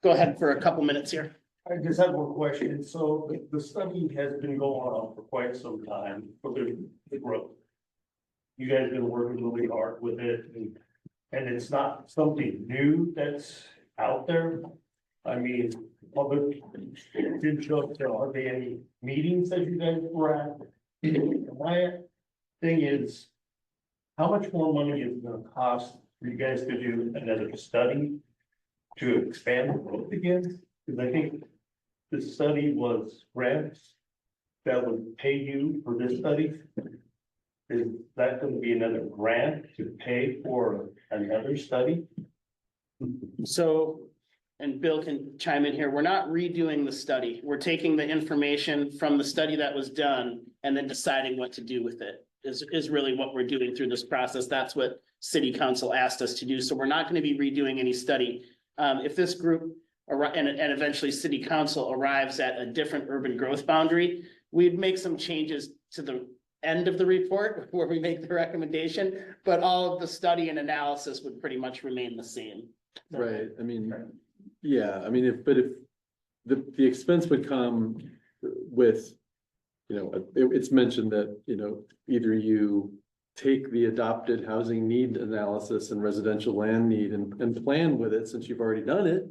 go ahead for a couple minutes here. I just have one question. So the study has been going on for quite some time for the growth. You guys have been working really hard with it and it's not something new that's out there. I mean, public did show up there. Are there any meetings that you guys were at? My thing is, how much more money is it gonna cost for you guys to do another study to expand the growth again? Because I think the study was grants that would pay you for this study. Is that going to be another grant to pay for another study? So, and Bill can chime in here, we're not redoing the study. We're taking the information from the study that was done and then deciding what to do with it is really what we're doing through this process. That's what City Council asked us to do. So we're not going to be redoing any study. If this group and eventually City Council arrives at a different urban growth boundary, we'd make some changes to the end of the report where we make the recommendation, but all of the study and analysis would pretty much remain the same. Right, I mean, yeah, I mean, if the expense would come with, it's mentioned that, either you take the adopted housing need analysis and residential land need and plan with it since you've already done it.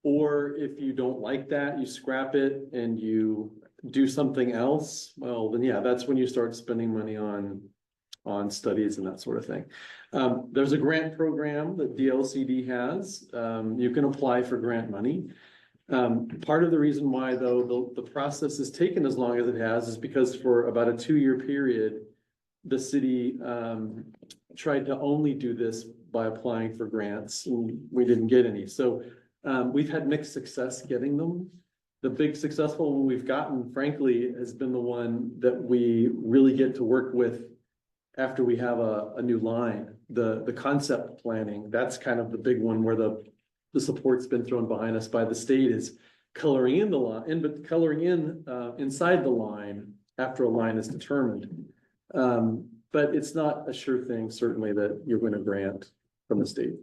Or if you don't like that, you scrap it and you do something else, well, then yeah, that's when you start spending money on studies and that sort of thing. There's a grant program that DLCD has. You can apply for grant money. Part of the reason why though the process has taken as long as it has is because for about a 2-year period, the city tried to only do this by applying for grants and we didn't get any. So we've had mixed success getting them. The big successful one we've gotten, frankly, has been the one that we really get to work with after we have a new line. The concept planning, that's kind of the big one where the support's been thrown behind us by the state is coloring in the line, but coloring in inside the line after a line is determined. But it's not a sure thing, certainly, that you're going to grant from the state.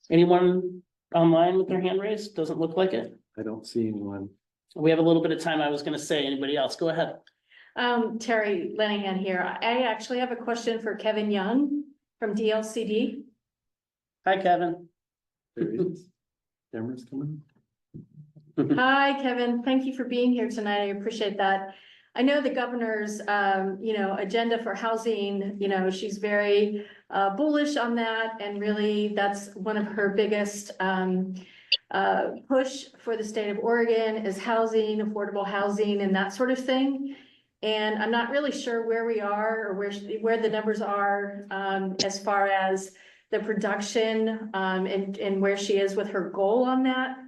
Anyone online with their hand raised? Doesn't look like it. I don't see anyone. We have a little bit of time. I was gonna say, anybody else? Go ahead. Terry Lenihan here. I actually have a question for Kevin Young from DLCD. Hi, Kevin. There he is. Camera's coming. Hi, Kevin. Thank you for being here tonight. I appreciate that. I know the governor's, agenda for housing, she's very bullish on that. And really, that's one of her biggest push for the state of Oregon is housing, affordable housing and that sort of thing. And I'm not really sure where we are or where the numbers are as far as the production and where she is with her goal on that.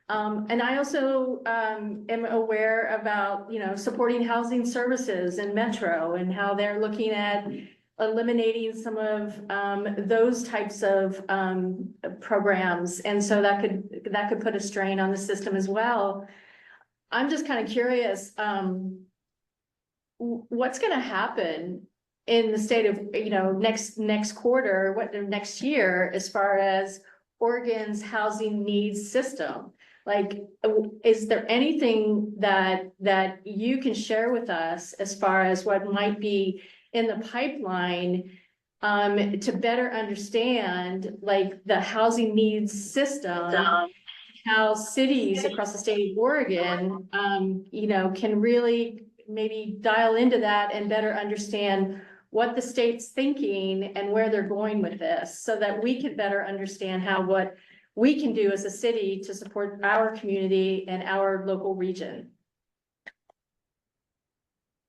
And I also am aware about, supporting housing services in Metro and how they're looking at eliminating some of those types of programs. And so that could put a strain on the system as well. I'm just kind of curious, what's gonna happen in the state of, next quarter, next year, as far as Oregon's housing needs system? Like, is there anything that you can share with us as far as what might be in the pipeline to better understand, like, the housing needs system, how cities across the state of Oregon, can really maybe dial into that and better understand what the state's thinking and where they're going with this, so that we can better understand what we can do as a city to support our community and our local region.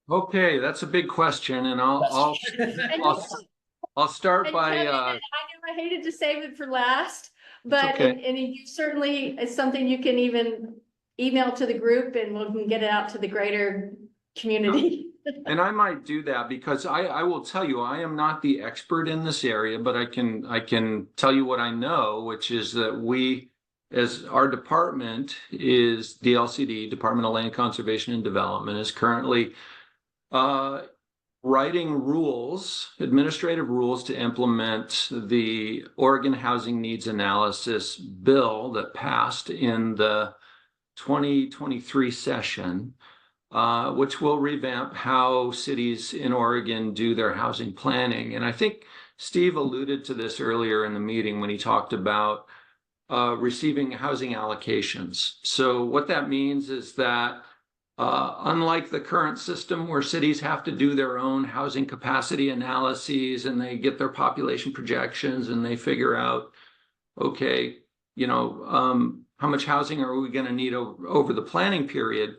Okay, that's a big question, and I'll start And by, Kevin, I know I hated to save it for last, but, okay. and you certainly, it's something you can even email to the group and we can get it out to the greater community. And I might do that because I will tell you, I am not the expert in this area, but I can tell you what I know, which is that we, as our department is the DLCD, Department of Land Conservation and Development, is currently writing rules, administrative rules to implement the Oregon Housing Needs Analysis bill that passed in the 2023 session. Which will revamp how cities in Oregon do their housing planning. And I think Steve alluded to this earlier in the meeting when he talked about receiving housing allocations. So what that means is that unlike the current system where cities have to do their own housing capacity analyses and they get their population projections and they figure out, okay, how much housing are we going to need over the planning period?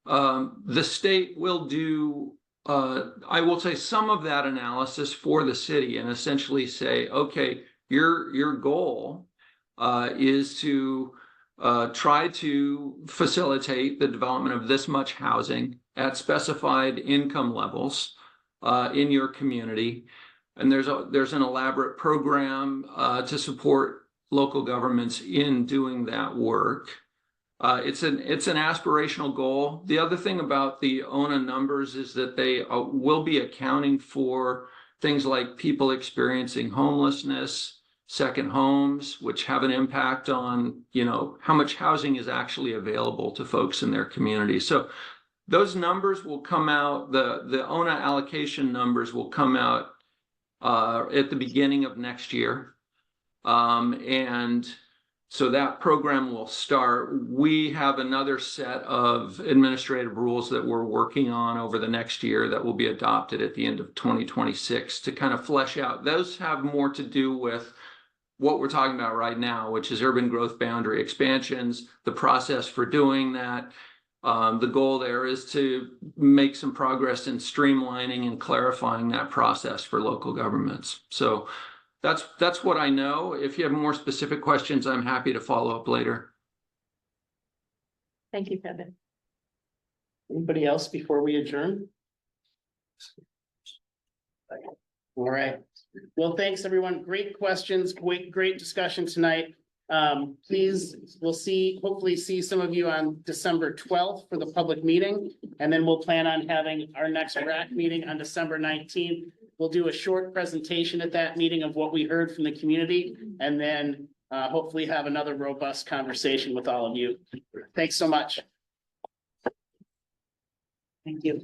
The state will do, I will say, some of that analysis for the city and essentially say, okay, your goal is to try to facilitate the development of this much housing at specified income levels in your community. And there's an elaborate program to support local governments in doing that work. It's an aspirational goal. The other thing about the ONA numbers is that they will be accounting for things like people experiencing homelessness, second homes, which have an impact on, how much housing is actually available to folks in their community. So those numbers will come out, the ONA allocation numbers will come out at the beginning of next year. And so that program will start. We have another set of administrative rules that we're working on over the next year that will be adopted at the end of 2026 to kind of flesh out. Those have more to do with what we're talking about right now, which is urban growth boundary expansions, the process for doing that. The goal there is to make some progress in streamlining and clarifying that process for local governments. So that's what I know. If you have more specific questions, I'm happy to follow up later. Thank you, Kevin. Anybody else before we adjourn? All right. Well, thanks, everyone. Great questions, great discussion tonight. Please, we'll hopefully see some of you on December 12th for the public meeting. And then we'll plan on having our next RAC meeting on December 19th. We'll do a short presentation at that meeting of what we heard from the community, and then hopefully have another robust conversation with all of you. Thanks so much. Thank you.